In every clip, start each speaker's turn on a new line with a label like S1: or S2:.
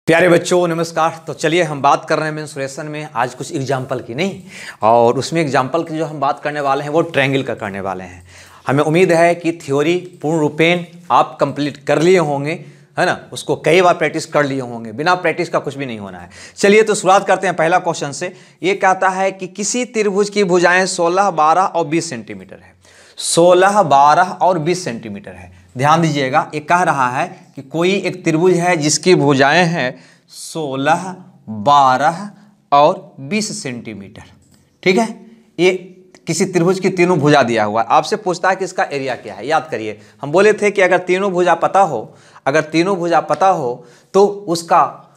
S1: प्यारे बच्चों नमस्कार। तो चलिए हम बात कर रहे हैं मेंसुरेशन में आज कुछ एग्जाम्पल की नहीं, और उसमें एग्जाम्पल की जो हम बात करने वाले हैं वो ट्रायंगल का करने वाले हैं। हमें उम्मीद है कि थ्योरी पूर्ण रूपेण आप कंप्लीट कर लिए होंगे, है ना। उसको कई बार प्रैक्टिस कर लिए होंगे, बिना प्रैक्टिस का कुछ भी नहीं होना है। चलिए तो शुरुआत करते हैं पहला क्वेश्चन से। ये कहता है कि किसी त्रिभुज की भुजाएं 16, 12 और 20 सेंटीमीटर है। 16, 12 और 20 सेंटीमीटर है। ध्यान दीजिएगा, ये कह रहा है कि कोई एक त्रिभुज है जिसकी भुजाएं हैं 16, 12 और 20 सेंटीमीटर। ठीक है, ये किसी त्रिभुज की तीनों भुजा दिया हुआ है। आपसे पूछता है कि इसका एरिया क्या है। याद करिए, हम बोले थे कि अगर तीनों भुजा पता हो तो उसका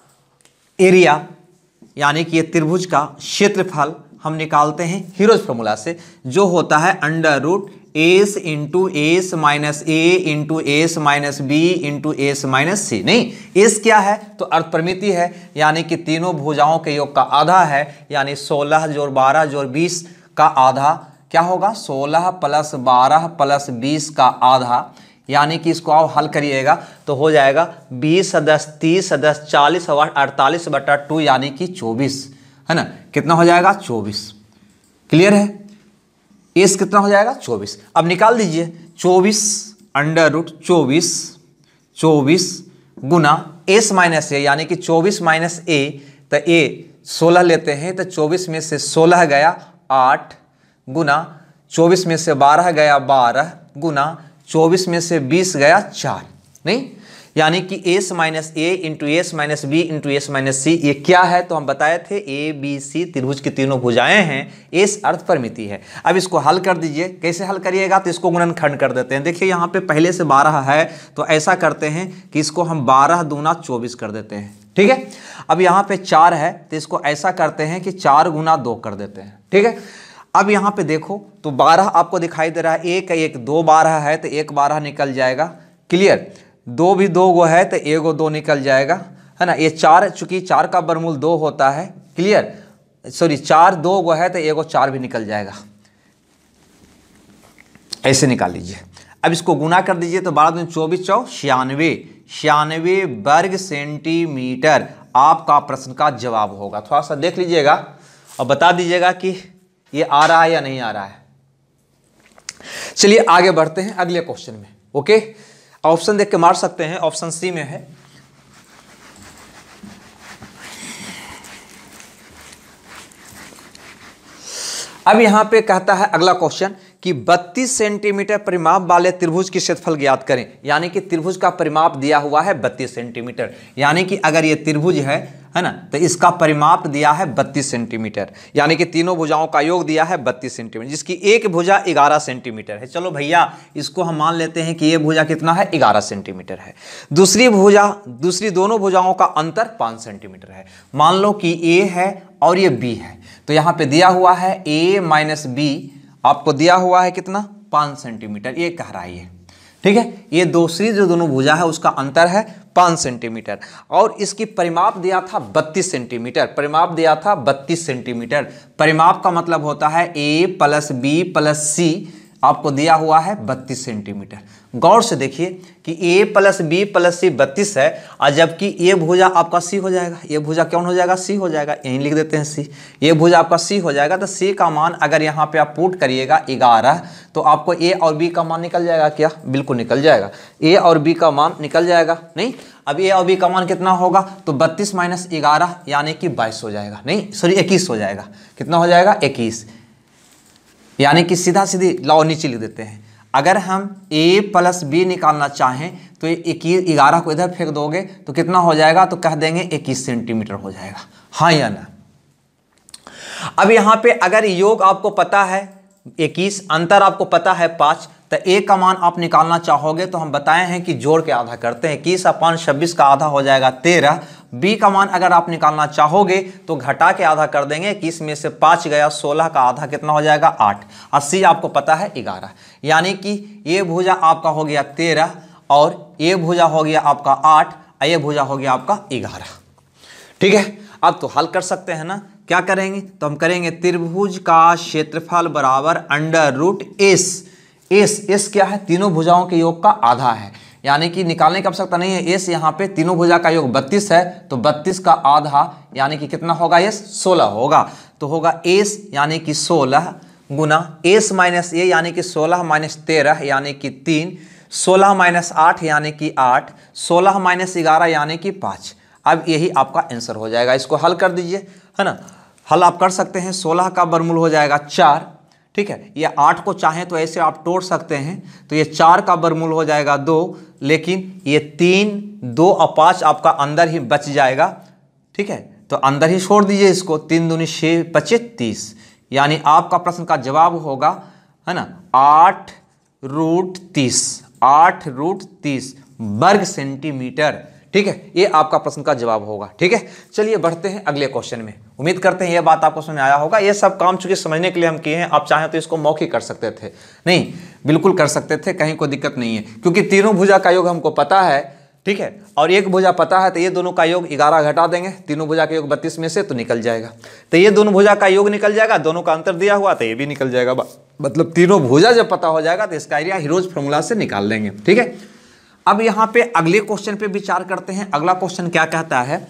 S1: एरिया यानी कि ये त्रिभुज का क्षेत्रफल हम निकालते हैं हीरोज फॉर्मूला से, जो होता है under root S into S minus A into S minus B into S minus C. नहीं, एस क्या है तो अर्धपरिमिति है, यानी कि तीनों भुजाओं के योग का आधा है, यानी 16 जोड़ 12 जोड़ 20 का आधा क्या होगा 16 प्लस 12 प्लस 20 का आधा, यानी कि इसको आप हल करिएगा तो हो जाएगा 20 10 30 10 40 और 48/2 यानी कि 24, है ना। कितना हो जाएगा 24। क्लियर है, एस कितना हो जाएगा 24। अब निकाल दीजिए 24 अंडर रूट 24 गुना एस माइनस ए, यानी कि 24 माइनस ए, तो ए 16 लेते हैं तो 24 में से 16 गया 8 गुना 24 में से 12 गया 12 गुना 24 में से 20 गया 4। नहीं, यानी कि S minus A into S minus B into S minus C, ये क्या है तो हम बताए थे ए बी सी त्रिभुज की तीनों भुजाएं हैं, एस अर्धपरिमिति है। अब इसको हल कर दीजिए। कैसे हल करिएगा तो इसको गुणनखंड कर देते हैं। देखिए यहाँ पे पहले से 12 है तो ऐसा करते हैं कि इसको हम 12 दूना 24 कर देते हैं। ठीक है, अब यहाँ पे 4 है तो इसको ऐसा करते हैं कि 4 गुना 2 कर देते हैं। ठीक है, अब यहाँ पे देखो तो 12 आपको दिखाई दे रहा है, एक 2 12 है तो 1 12 निकल जाएगा। क्लियर, 2 भी 2 गो है तो 1 2 निकल जाएगा, है ना। ये 4, चूंकि 4 का वर्गमूल 2 होता है। क्लियर, सॉरी 4 2 गो है तो 1 4 भी निकल जाएगा। ऐसे निकाल लीजिए। अब इसको गुना कर दीजिए तो 12 दूनी 24 4 96 वर्ग सेंटीमीटर आपका प्रश्न का जवाब होगा। थोड़ा सा देख लीजिएगा और बता दीजिएगा कि ये आ रहा है या नहीं आ रहा है। चलिए आगे बढ़ते हैं अगले क्वेश्चन में। ओके, ऑप्शन देख के मार सकते हैं, ऑप्शन सी में है। अब यहां पे कहता है अगला क्वेश्चन कि 32 सेंटीमीटर परिमाप वाले त्रिभुज की क्षेत्रफल ज्ञात करें। यानी कि त्रिभुज का परिमाप दिया हुआ है 32 सेंटीमीटर, यानी कि अगर ये त्रिभुज है ना, तो इसका परिमाप दिया है 32 सेंटीमीटर, यानी कि तीनों भुजाओं का योग दिया है 32 सेंटीमीटर, जिसकी एक भुजा 11 सेंटीमीटर है। चलो भैया इसको हम मान लेते हैं कि ये भुजा कितना है 11 सेंटीमीटर है। दूसरी दोनों भुजाओं का अंतर 5 सेंटीमीटर है। मान लो कि ए है और ये बी है, तो यहाँ पे दिया हुआ है ए माइनस बी, आपको दिया हुआ है कितना 5 सेंटीमीटर, ये कह रहा है ये। ठीक है, ये दूसरी जो दोनों भुजा है उसका अंतर है 5 सेंटीमीटर, और इसकी परिमाप दिया था 32 सेंटीमीटर। परिमाप का मतलब होता है ए प्लस बी प्लस सी, आपको दिया हुआ है 32 सेंटीमीटर। गौर से देखिए कि a प्लस बी प्लस सी 32 है, और जबकि ये भुजा आपका c हो जाएगा। ये भुजा कौन हो जाएगा c हो जाएगा, यहीं लिख देते हैं c। ये भुजा आपका c हो जाएगा, तो c का मान अगर यहाँ पे आप पुट करिएगा 11, तो आपको a और b का मान निकल जाएगा क्या, बिल्कुल निकल जाएगा। a और b का मान निकल जाएगा। नहीं, अब a और b का मान कितना होगा तो 32 माइनस 11 यानी कि 22 हो जाएगा, नहीं सॉरी 21 हो जाएगा। कितना हो जाएगा 21, यानी कि सीधा सीधी लाओ नीचे लिख देते हैं। अगर हम a प्लस बी निकालना चाहें तो 11 को इधर फेंक दोगे तो कितना हो जाएगा, तो कह देंगे 21 सेंटीमीटर हो जाएगा, हाँ या ना। अब यहाँ पे अगर योग आपको पता है 21, अंतर आपको पता है 5, तो a का मान आप निकालना चाहोगे तो हम बताए हैं कि जोड़ के आधा करते हैं। 21/26 का आधा हो जाएगा 13। b का मान अगर आप निकालना चाहोगे तो घटा के आधा कर देंगे। 21 में से 5 गया 16 का आधा कितना हो जाएगा 8, और c आपको पता है 11, यानी कि ये भुजा आपका हो गया 13 और ये भुजा हो गया आपका 8 और ये भुजा हो गया आपका 11। ठीक है, अब तो हल कर सकते हैं ना। क्या करेंगे तो हम करेंगे त्रिभुज का क्षेत्रफल बराबर अंडर रूट एस। एस क्या है, तीनों भुजाओं के योग का आधा है, यानी कि निकालने की आवश्यकता नहीं है। एस यहाँ पे तीनों भुजा का योग 32 है, तो 32 का आधा यानी कि कितना होगा, एस 16 होगा। तो होगा एस यानी कि 16 गुना एस माइनस ए यानी कि 16 माइनस 13 यानी कि 3, 16 माइनस 8 यानी कि 8, 16 माइनस 11 यानी कि 5। अब यही आपका आंसर हो जाएगा। इसको हल कर दीजिए, है ना। हल आप कर सकते हैं। 16 का वर्गमूल हो जाएगा 4, ठीक है। ये 8 को चाहें तो ऐसे आप तोड़ सकते हैं, तो ये 4 का वर्गमूल हो जाएगा 2, लेकिन ये 3, 2 और 5 आपका अंदर ही बच जाएगा, ठीक है। तो अंदर ही छोड़ दीजिए इसको। 3 दूनी 6, 25, 30, यानी आपका प्रश्न का जवाब होगा, है ना, 8√30, 8√30 वर्ग सेंटीमीटर, ठीक है। ये आपका प्रश्न का जवाब होगा, ठीक है। चलिए बढ़ते हैं अगले क्वेश्चन में। उम्मीद करते हैं यह बात आपको समझ में आया होगा। ये सब काम चूंकि समझने के लिए हम किए हैं, आप चाहें तो इसको मौखिक कर सकते थे, नहीं बिल्कुल कर सकते थे, कहीं कोई दिक्कत नहीं है, क्योंकि तीनों भुजा का योग हमको पता है, ठीक है। और एक भुजा पता है, तो ये दोनों का योग 11 घटा देंगे, तीनों भुजा का योग 32 में से, तो निकल जाएगा। तो ये दोनों भुजा का योग निकल जाएगा, दोनों का अंतर दिया हुआ तो ये भी निकल जाएगा। मतलब तीनों भुजा जब पता हो जाएगा तो इसका एरिया हीरोज फॉर्मूला से निकाल लेंगे, ठीक है। अब यहाँ पे अगले क्वेश्चन पे विचार करते हैं। अगला क्वेश्चन क्या कहता है,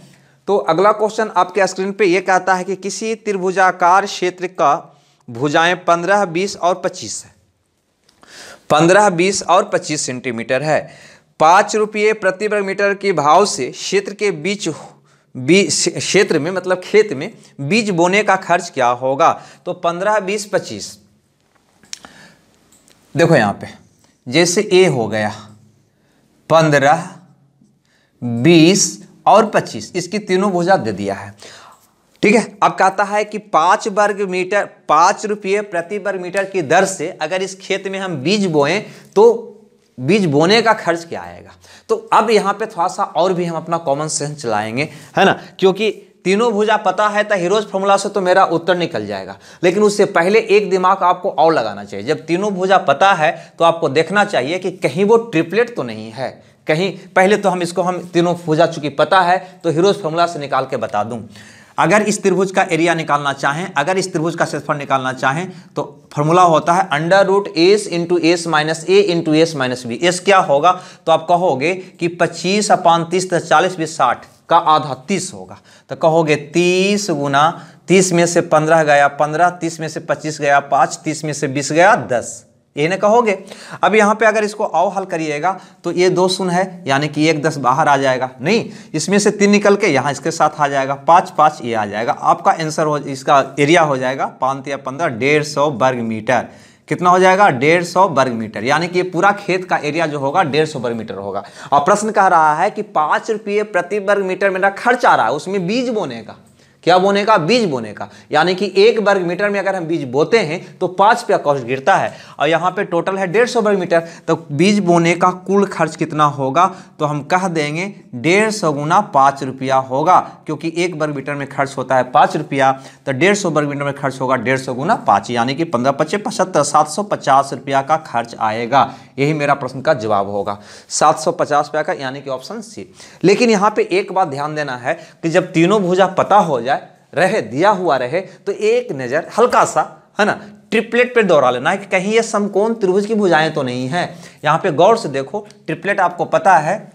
S1: तो अगला क्वेश्चन आपके स्क्रीन पे ये कहता है कि किसी त्रिभुजाकार क्षेत्र का भुजाएं 15, 20 और 25 है, 15, 20 और 25 सेंटीमीटर है। 5 रुपये प्रति वर्ग मीटर के भाव से क्षेत्र के बीच क्षेत्र में मतलब खेत में बीज बोने का खर्च क्या होगा। तो 15, 20, 25, देखो यहाँ पे जैसे ए हो गया 15, 20 और 25, इसकी तीनों भुजा दे दिया है, ठीक है। अब कहता है कि 5 वर्ग मीटर 5 रुपये प्रति वर्ग मीटर की दर से अगर इस खेत में हम बीज बोएं तो बीज बोने का खर्च क्या आएगा। तो अब यहाँ पे थोड़ा सा और भी हम अपना कॉमन सेंस चलाएंगे, है ना, क्योंकि तीनों भुजा पता है तो हीरोज फॉर्मूला से तो मेरा उत्तर निकल जाएगा, लेकिन उससे पहले एक दिमाग आपको और लगाना चाहिए। जब तीनों भुजा पता है तो आपको देखना चाहिए कि कहीं वो ट्रिपलेट तो नहीं है, कहीं पहले तो हम इसको हम तीनों भुजा चूंकि पता है तो हीरोज फॉर्मूला से निकाल के बता दूं। अगर इस त्रिभुज का एरिया निकालना चाहें, अगर इस त्रिभुज का क्षेत्रफल निकालना चाहें तो फॉर्मूला होता है √S × S - A × S - B। S क्या होगा, तो आप कहोगे कि 25/30 तो 40, 20, 60 का आधा 30 होगा, तो कहोगे 30 गुना 30 में से 15 गया 15, 30 में से 25 गया 5, 30 में से 20 गया 10, ये ना कहोगे। अब यहाँ पे अगर इसको और हल करिएगा तो ये 2 शून्य है, यानी कि 1 10 बाहर आ जाएगा, नहीं इसमें से 3 निकल के यहाँ इसके साथ आ जाएगा, 5 5 ये आ जाएगा। आपका आंसर हो, इसका एरिया हो जाएगा 5 या 15 150 वर्ग मीटर। कितना हो जाएगा, 150 वर्ग मीटर, यानी कि पूरा खेत का एरिया जो होगा 150 वर्ग मीटर होगा। और प्रश्न कह रहा है कि 5 रुपये प्रति वर्ग मीटर मेरा खर्च आ रहा है उसमें बीज बोने का। क्या बोने का, बीज बोने का, यानी कि 1 वर्ग मीटर में अगर हम बीज बोते हैं तो 5 रुपया कॉस्ट गिरता है, और यहाँ पे टोटल है 150 वर्ग मीटर, तो बीज बोने का कुल खर्च कितना होगा, तो हम कह देंगे 150 गुना 5 रुपया होगा, क्योंकि 1 वर्ग मीटर में खर्च होता है 5 रुपया, तो 150 वर्ग मीटर में खर्च होगा 150 गुना 5, यानी कि 15 5 75 750 रुपया का खर्च आएगा। यही मेरा प्रश्न का जवाब होगा, 750 रुपया का, यानी कि ऑप्शन सी। लेकिन यहाँ पे एक बात ध्यान देना है कि जब तीनों भुजा पता हो रहे दिया हुआ रहे तो एक नज़र हल्का सा, है ना, ट्रिपलेट पे दौड़ा लेना है कि कहीं ये समकोण त्रिभुज की भुजाएं तो नहीं है। यहाँ पे गौर से देखो, ट्रिपलेट आपको पता है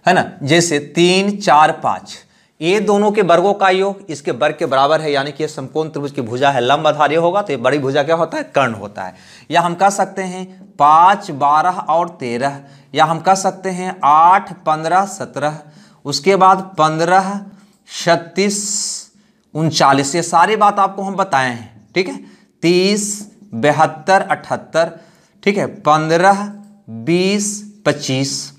S1: ना, जैसे 3 4 5, ये दोनों के वर्गों का योग इसके वर्ग के बराबर है, यानी कि ये समकोण त्रिभुज की भुजा है, लंब आधारी होगा तो ये बड़ी भुजा क्या होता है, कर्ण होता है। या हम कह सकते हैं 5 12 और 13, या हम कह सकते हैं 8 15 17, उसके बाद 15 36 39, ये सारी बात आपको हम बताए हैं, ठीक है। 30 72 78, ठीक है, 15 20 25,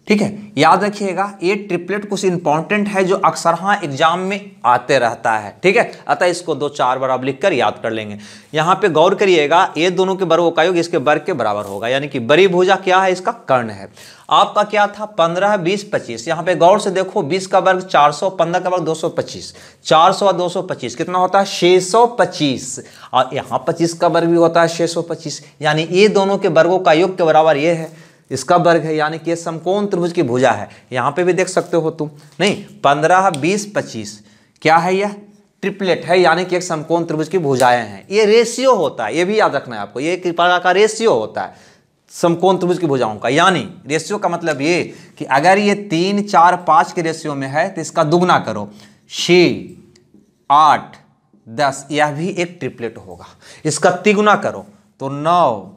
S1: ठीक है। याद रखिएगा ये ट्रिपलेट कुछ इंपॉर्टेंट है जो अक्सर हाँ एग्जाम में आते रहता है, ठीक है। अतः इसको 2-4 बार आप लिख कर याद कर लेंगे। यहाँ पे गौर करिएगा, ये दोनों के वर्गों का योग इसके वर्ग के बराबर होगा, यानी कि बड़ी भुजा क्या है, इसका कर्ण है। आपका क्या था, 15 20 25, यहाँ पे गौर से देखो 20 का वर्ग 400, 15 का वर्ग 225, 400 और 225 कितना होता है, 625, और यहाँ 25 का वर्ग भी होता है 625, यानी ये दोनों के वर्गों का योग के बराबर ये है, इसका वर्ग है, यानी कि ये समकोण त्रिभुज की भुजा है। यहाँ पे भी देख सकते हो तुम, नहीं 15 20 25 क्या है, यह ट्रिपलेट है, यानी कि एक समकोण त्रिभुज की भुजाएं हैं। ये रेशियो होता है, ये भी याद रखना है आपको, ये एक प्रकार का रेशियो होता है, समकोण त्रिभुज की भुजाओं का। यानी रेशियो का मतलब ये कि अगर ये 3, 4, 5 के रेशियो में है तो इसका दुगना करो, 6, 8, 10, यह भी एक ट्रिपलेट होगा। इसका तिगुना करो तो 9,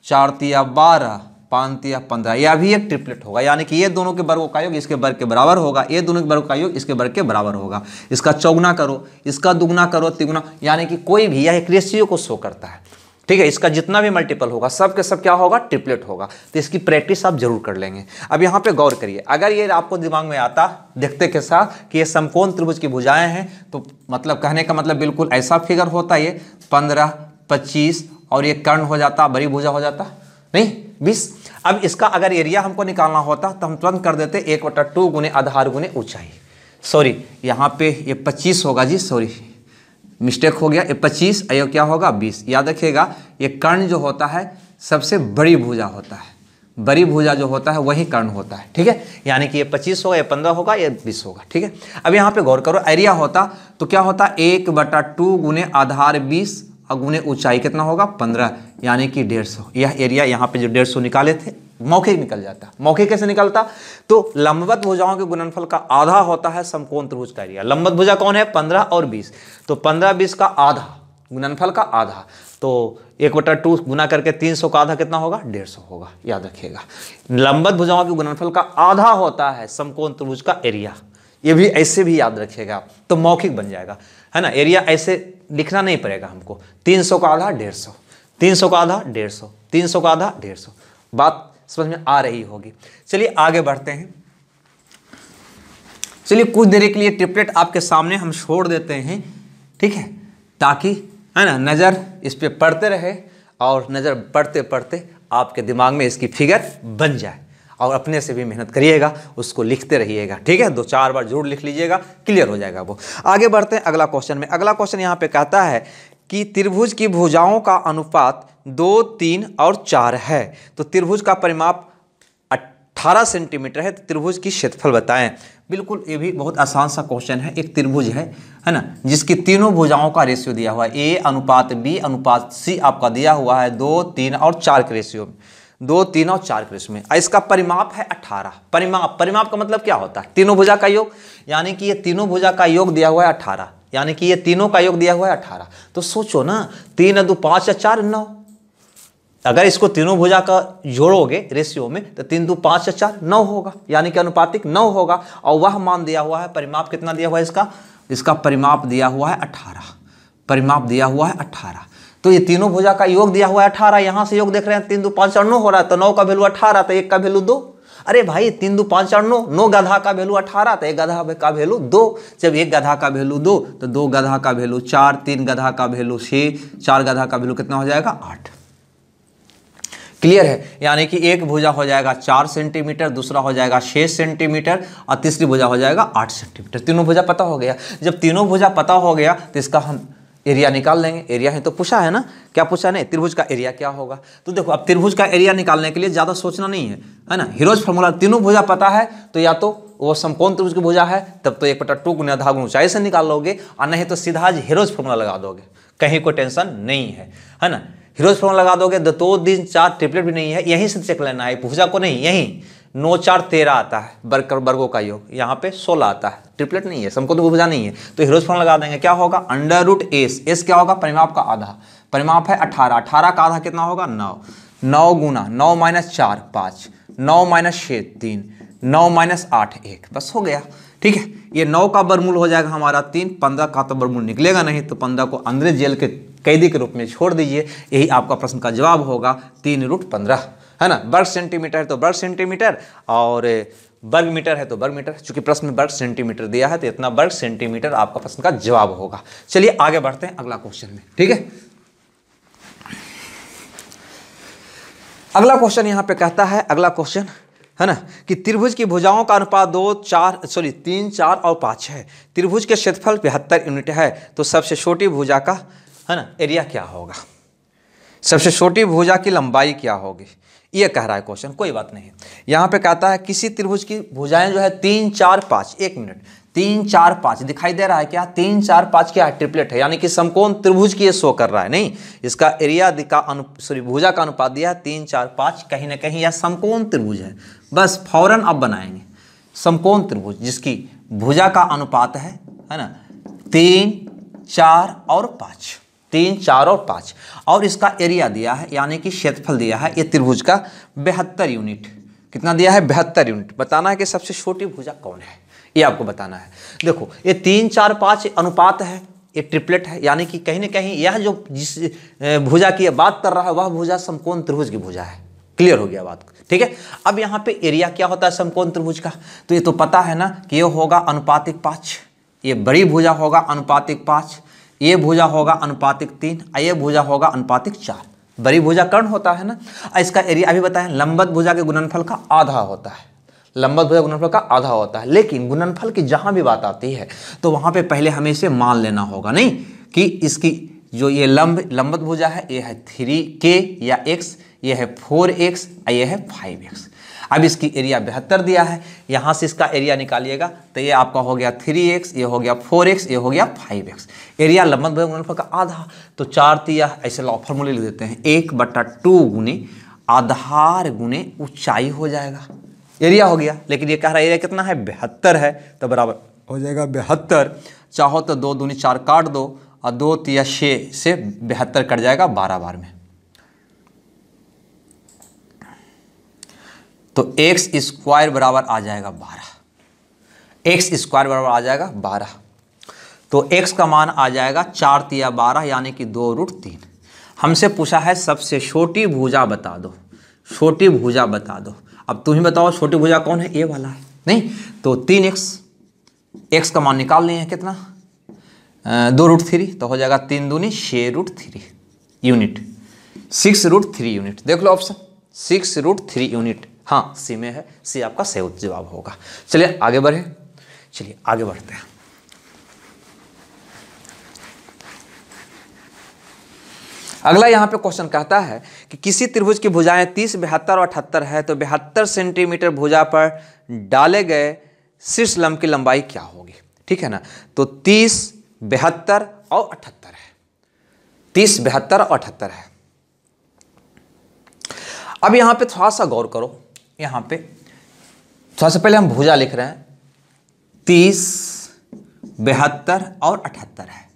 S1: 4 तिया 12, 5 तिया 15, यह भी एक ट्रिपलेट होगा। यानी कि ये दोनों के वर्गों का योग इसके वर्ग के बराबर होगा, ये दोनों के वर्गों का योग इसके वर्ग के बराबर होगा। इसका चौगुना करो, इसका दुगुना करो, तिगुना, यानी कि कोई भी, यह एक रेशियो को शो करता है। ठीक है, इसका जितना भी मल्टीपल होगा सब के सब क्या होगा, ट्रिपलेट होगा। तो इसकी प्रैक्टिस आप जरूर कर लेंगे। अब यहाँ पे गौर करिए, अगर ये आपको दिमाग में आता देखते के साथ कि ये समकोण त्रिभुज की भुजाएं हैं, तो मतलब कहने का मतलब बिल्कुल ऐसा फिगर होता है, ये 15, 25 और ये कर्ण हो जाता, बड़ी भुजा हो जाता, नहीं 20। अब इसका अगर एरिया हमको निकालना होता तो हम तुरंत कर देते 1/2 गुने आधार गुने ऊंचाई। सॉरी, यहाँ पे ये 25 होगा जी, सॉरी मिस्टेक हो गया, ये 25, ये क्या होगा 20। याद रखिएगा, ये कर्ण जो होता है सबसे बड़ी भुजा होता है, बड़ी भुजा जो होता है वही कर्ण होता है। ठीक है, यानी कि ये 25 होगा, ये 15 होगा, ये 20 होगा। ठीक है, अब यहाँ पे गौर करो, एरिया होता तो क्या होता, 1/2 गुने आधार 20 और गुने ऊंचाई कितना होगा 15, यानी कि 150। यह एरिया यहाँ पे जो 150 निकाले थे मौखिक निकल जाता। मौखिक कैसे निकलता, तो लंबवत भुजाओं के गुणनफल का आधा होता है समकोण त्रिभुज का एरिया। लंबवत भुजा कौन है, 15 और 20, तो 15, 20 का आधा, गुणनफल का आधा, तो 1/2 गुना करके 300 का आधा कितना होगा, 150 होगा। याद रखिएगा, लंबवत भुजाओं के गुणनफल का आधा होता है समकोण त्रिभुज का एरिया। ये भी ऐसे भी याद रखिएगा, तो मौखिक बन जाएगा, है ना। एरिया ऐसे लिखना नहीं पड़ेगा हमको, 300 का आधा 150, 300 का आधा 150, 300 का आधा 150। बात समझ में आ रही होगी। चलिए आगे बढ़ते हैं। चलिए कुछ देर के लिए ट्रिपलेट आपके सामने हम छोड़ देते हैं, ठीक है, ताकि है ना नज़र इस पे पड़ते रहे और नज़र पड़ते पड़ते आपके दिमाग में इसकी फिगर बन जाए। और अपने से भी मेहनत करिएगा, उसको लिखते रहिएगा। ठीक है, 2-4 बार जरूर लिख लीजिएगा, क्लियर हो जाएगा वो। आगे बढ़ते हैं अगला क्वेश्चन में। अगला क्वेश्चन यहाँ पे कहता है कि त्रिभुज की भुजाओं का अनुपात 2, 3 और 4 है, तो त्रिभुज का परिमाप 18 सेंटीमीटर है, तो त्रिभुज की क्षेत्रफल बताएं। बिल्कुल, ये भी बहुत आसान सा क्वेश्चन है। एक त्रिभुज है ना, जिसकी तीनों भुजाओं का रेशियो दिया हुआ है, A/B/C आपका दिया हुआ है 2, 3 और 4 के रेशियो में, 2, 3 और 4 के रेशियो में। इसका परिमाप है 18। परिमाप का मतलब क्या होता है, तीनों भुजा का योग, यानी कि ये तीनों भुजा का योग दिया हुआ है 18, यानी कि ये तीनों का योग दिया हुआ है 18। तो सोचो ना, 3 2 5 4 9, अगर इसको तीनों भुजा का जोड़ोगे रेशियो में तो 3 2 5 4 9 होगा, यानी कि अनुपातिक 9 होगा। और वह मान दिया हुआ है, परिमाप कितना दिया हुआ है इसका परिमाप दिया हुआ है 18, परिमाप दिया हुआ है 18। तो ये तीनों भुजा का योग दिया हुआ है 18। यहाँ से योग देख रहे हैं 3 2 5 4 9 हो रहा है, तो 9 का वैल्यू 18, तो 1 का वैल्यू 2। अरे भाई 3 2 5 4 9, 9 गधा का वैल्यू 18, तो 1 गधा का वैल्यू 2। जब 1 गधा का वैल्यू 2, तो 2 गधा का वैल्यू 4, 3 गधा का वैल्यू 6, 4 गधा का वैल्यू कितना हो जाएगा 8। क्लियर है, यानी कि एक भुजा हो जाएगा 4 सेंटीमीटर, दूसरा हो जाएगा 6 सेंटीमीटर और तीसरी भुजा हो जाएगा 8 सेंटीमीटर। तीनों भुजा पता हो गया। जब तीनों भुजा पता हो गया तो इसका हम एरिया निकाल लेंगे। एरिया है तो पूछा है ना, क्या पूछा नहीं, त्रिभुज का एरिया क्या होगा। तो देखो, अब त्रिभुज का एरिया निकालने के लिए ज़्यादा सोचना नहीं है ना। हीरोज फार्मूला, तीनों भुजा पता है तो या तो वो समकोण त्रिभुज की भुजा है, तब तो 1/2 गुना आधा गुना ऊंचाई से निकाल लोगे, और नहीं तो सीधा हीरोज फार्मूला लगा दोगे, कहीं कोई टेंशन नहीं है ना। हीरोज फार्मूला लगा दोगे, 2 3 4 ट्रिपलेट भी नहीं है, यहीं से चेक लेना है, भुजा को नहीं, यहीं 9 4 13 आता है वर्गों का योग, यहाँ पे 16 आता है, ट्रिपलेट नहीं है, समकोण भुजा नहीं है। तो हीरोज फार्मूला लगा देंगे, क्या होगा √S। S क्या होगा, परिमाप का आधा, परिमाप है 18, 18 का आधा कितना होगा 9, 9 गुना 9 - 4 5, 9 - 6 3, 9 - 8 1, बस हो गया। ठीक है, ये 9 का वर्गमूल हो जाएगा हमारा 3, 15 का तो वर्गमूल निकलेगा नहीं, तो 15 को अंदर जेल के कैदी के रूप में छोड़ दीजिए। यही आपका प्रश्न का जवाब होगा 3√15, है ना। वर्ग सेंटीमीटर है तो वर्ग सेंटीमीटर, और वर्ग मीटर है तो वर्ग मीटर। चूंकि प्रश्न में वर्ग सेंटीमीटर दिया है तो इतना वर्ग सेंटीमीटर आपका प्रश्न का जवाब होगा। चलिए आगे बढ़ते हैं अगला क्वेश्चन में। ठीक है, अगला क्वेश्चन यहाँ पे कहता है, अगला क्वेश्चन है ना, कि त्रिभुज की भुजाओं का अनुपात 3 4 और 5 है। त्रिभुज के क्षेत्रफल 72 यूनिट है, तो सबसे छोटी भुजा का है ना एरिया क्या होगा, सबसे छोटी भुजा की लंबाई क्या होगी, ये कह रहा है क्वेश्चन। कोई बात नहीं, यहाँ पे कहता है किसी त्रिभुज की भुजाएं जो है 3 4 5, 1 मिनट, 3 4 5 दिखाई दे रहा है क्या? 3 4 5 क्या है? ट्रिपलेट है, यानी कि समकोण त्रिभुज की ये शो कर रहा है। नहीं, इसका एरिया भुजा का अनुपात दिया है 3 4 5, कहीं ना कहीं यह समकोण त्रिभुज है। बस फौरन अब बनाएंगे समकोण त्रिभुज जिसकी भुजा का अनुपात है ना 3 4 और 5, 3 4 और 5, और इसका एरिया दिया है यानी कि क्षेत्रफल दिया है ये त्रिभुज का 72 यूनिट। कितना दिया है? 72 यूनिट। बताना है कि सबसे छोटी भुजा कौन है, ये आपको बताना है। देखो ये 3 4 5 अनुपात है, ये ट्रिपलेट है, यानी कि कहीं ना कहीं यह जो जिस भुजा की बात कर रहा है वह भुजा समकोण त्रिभुज की भुजा है। क्लियर हो गया बात? ठीक है। अब यहाँ पे एरिया क्या होता है समकोण त्रिभुज का? तो ये तो पता है ना कि ये होगा अनुपातिक 5, ये बड़ी भुजा होगा अनुपातिक 5, ये भुजा होगा अनुपातिक 3, ये भुजा होगा अनुपातिक 4। बड़ी भुजा कर्ण होता है ना। इसका एरिया अभी बताएं, लंबवत भुजा के गुणनफल का आधा होता है, लंबवत भुजा गुणनफल का आधा होता है। लेकिन गुणनफल की जहां भी बात आती है तो वहां पे पहले हमें इसे मान लेना होगा, नहीं कि इसकी जो ये लंबवत भुजा है ये है 3k या x, ये है 4x, ये है 5x। अब इसकी एरिया 72 दिया है, यहाँ से इसका एरिया निकालिएगा तो ये आपका हो गया 3x, ये हो गया 4x, ये हो गया 5x। एरिया लंबवत भुजा गुणनफल का आधा, तो 4 तिया ऐसे फॉर्मूले लिख देते हैं 1/2 गुने आधार गुने ऊंचाई हो जाएगा, एरिया हो गया। लेकिन ये कह रहा है एरिया कितना है? 72 है, तो बराबर हो जाएगा 72। चाहो तो 2 दूनी 4 काट दो और 2 तिया 6 से 72 कट जाएगा 12 बार में, तो x स्क्वायर बराबर आ जाएगा 12, x स्क्वायर बराबर आ जाएगा 12। तो x का मान आ जाएगा 4 तिया 12 यानी कि 2√3। हमसे पूछा है सबसे छोटी भुजा बता दो, छोटी भुजा बता दो। अब तुम ही बताओ छोटी भुजा कौन है? ये वाला है, नहीं तो 3x, x का मान निकाल लिए हैं कितना? 2√3, तो हो जाएगा 3 दूनी 6√3 यूनिट, 6√3 यूनिट। देख लो ऑप्शन 6√3 यूनिट, हाँ सी में है, सी आपका सही जवाब होगा। चलिए आगे बढ़े, चलिए आगे बढ़ते हैं। अगला यहाँ पे क्वेश्चन कहता है कि किसी त्रिभुज की भुजाएं 30, 72 और 78 है, तो 72 सेंटीमीटर भुजा पर डाले गए शीर्ष लंब की लंबाई क्या होगी? ठीक है ना। तो 30, 72 और 78 है, 30, 72 और 78 है। अब यहाँ पे थोड़ा सा गौर करो, यहाँ पे थोड़ा सा पहले हम भुजा लिख रहे हैं 30, 72 और 78 है।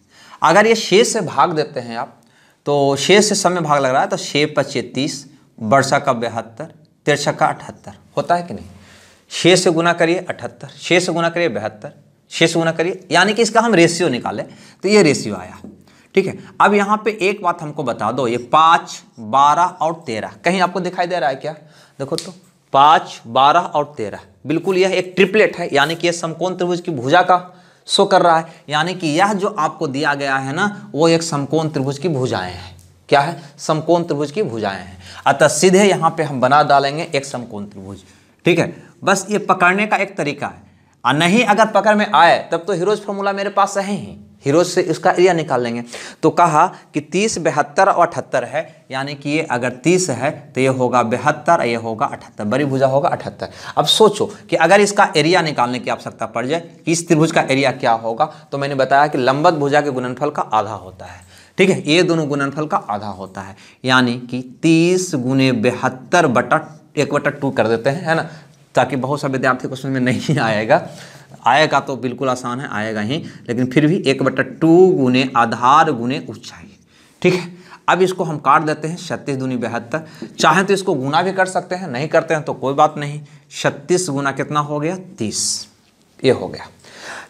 S1: अगर ये शेष से भाग देते हैं आप, तो शेष से सब में भाग लग रहा है, तो 6×5 30, वर्षा का 72, तिरछा का 78 होता है कि नहीं? 6 से गुना करिए 78, 6 से गुना करिए 72, 6 से गुना करिए, यानी कि इसका हम रेशियो निकालें तो ये रेशियो आया। ठीक है। अब यहाँ पे एक बात हमको बता दो, ये 5, 12 और 13 कहीं आपको दिखाई दे रहा है क्या? देखो तो 5, 12 और 13 बिल्कुल यह एक ट्रिपलेट है, यानी कि यह समकोण त्रिभुज की भुजा का शो कर रहा है, यानी कि यह जो आपको दिया गया है ना वो एक समकोण त्रिभुज की भुजाएं हैं। क्या है? समकोण त्रिभुज की भुजाएं हैं। अतः सीधे यहाँ पे हम बना डालेंगे एक समकोण त्रिभुज। ठीक है, बस ये पकड़ने का एक तरीका है, और नहीं अगर पकड़ में आए तब तो हीरोज फॉर्मूला मेरे पास है ही, हीरोज से इसका एरिया निकाल लेंगे। तो कहा कि 30, 72 और 78 है, यानी कि ये अगर 30 है तो ये होगा 72, ये होगा 78, बड़ी भुजा होगा 78। अब सोचो कि अगर इसका एरिया निकालने की आवश्यकता पड़ जाए कि इस त्रिभुज का एरिया क्या होगा, तो मैंने बताया कि लंबवत भुजा के गुणनफल का आधा होता है। ठीक है, ये दोनों गुणनफल का आधा होता है, यानी कि 30 × 72/1/2 कर देते हैं, है ना, ताकि बहुत सा विद्यार्थी क्वेश्चन में नहीं आएगा तो बिल्कुल आसान है, आएगा ही, लेकिन फिर भी 1/2 गुने आधार गुने ऊंचाई। ठीक है, अब इसको हम काट देते हैं, 36 दूनी 72। चाहें तो इसको गुना भी कर सकते हैं, नहीं करते हैं तो कोई बात नहीं। 36 गुना कितना हो गया? 30, ये हो गया।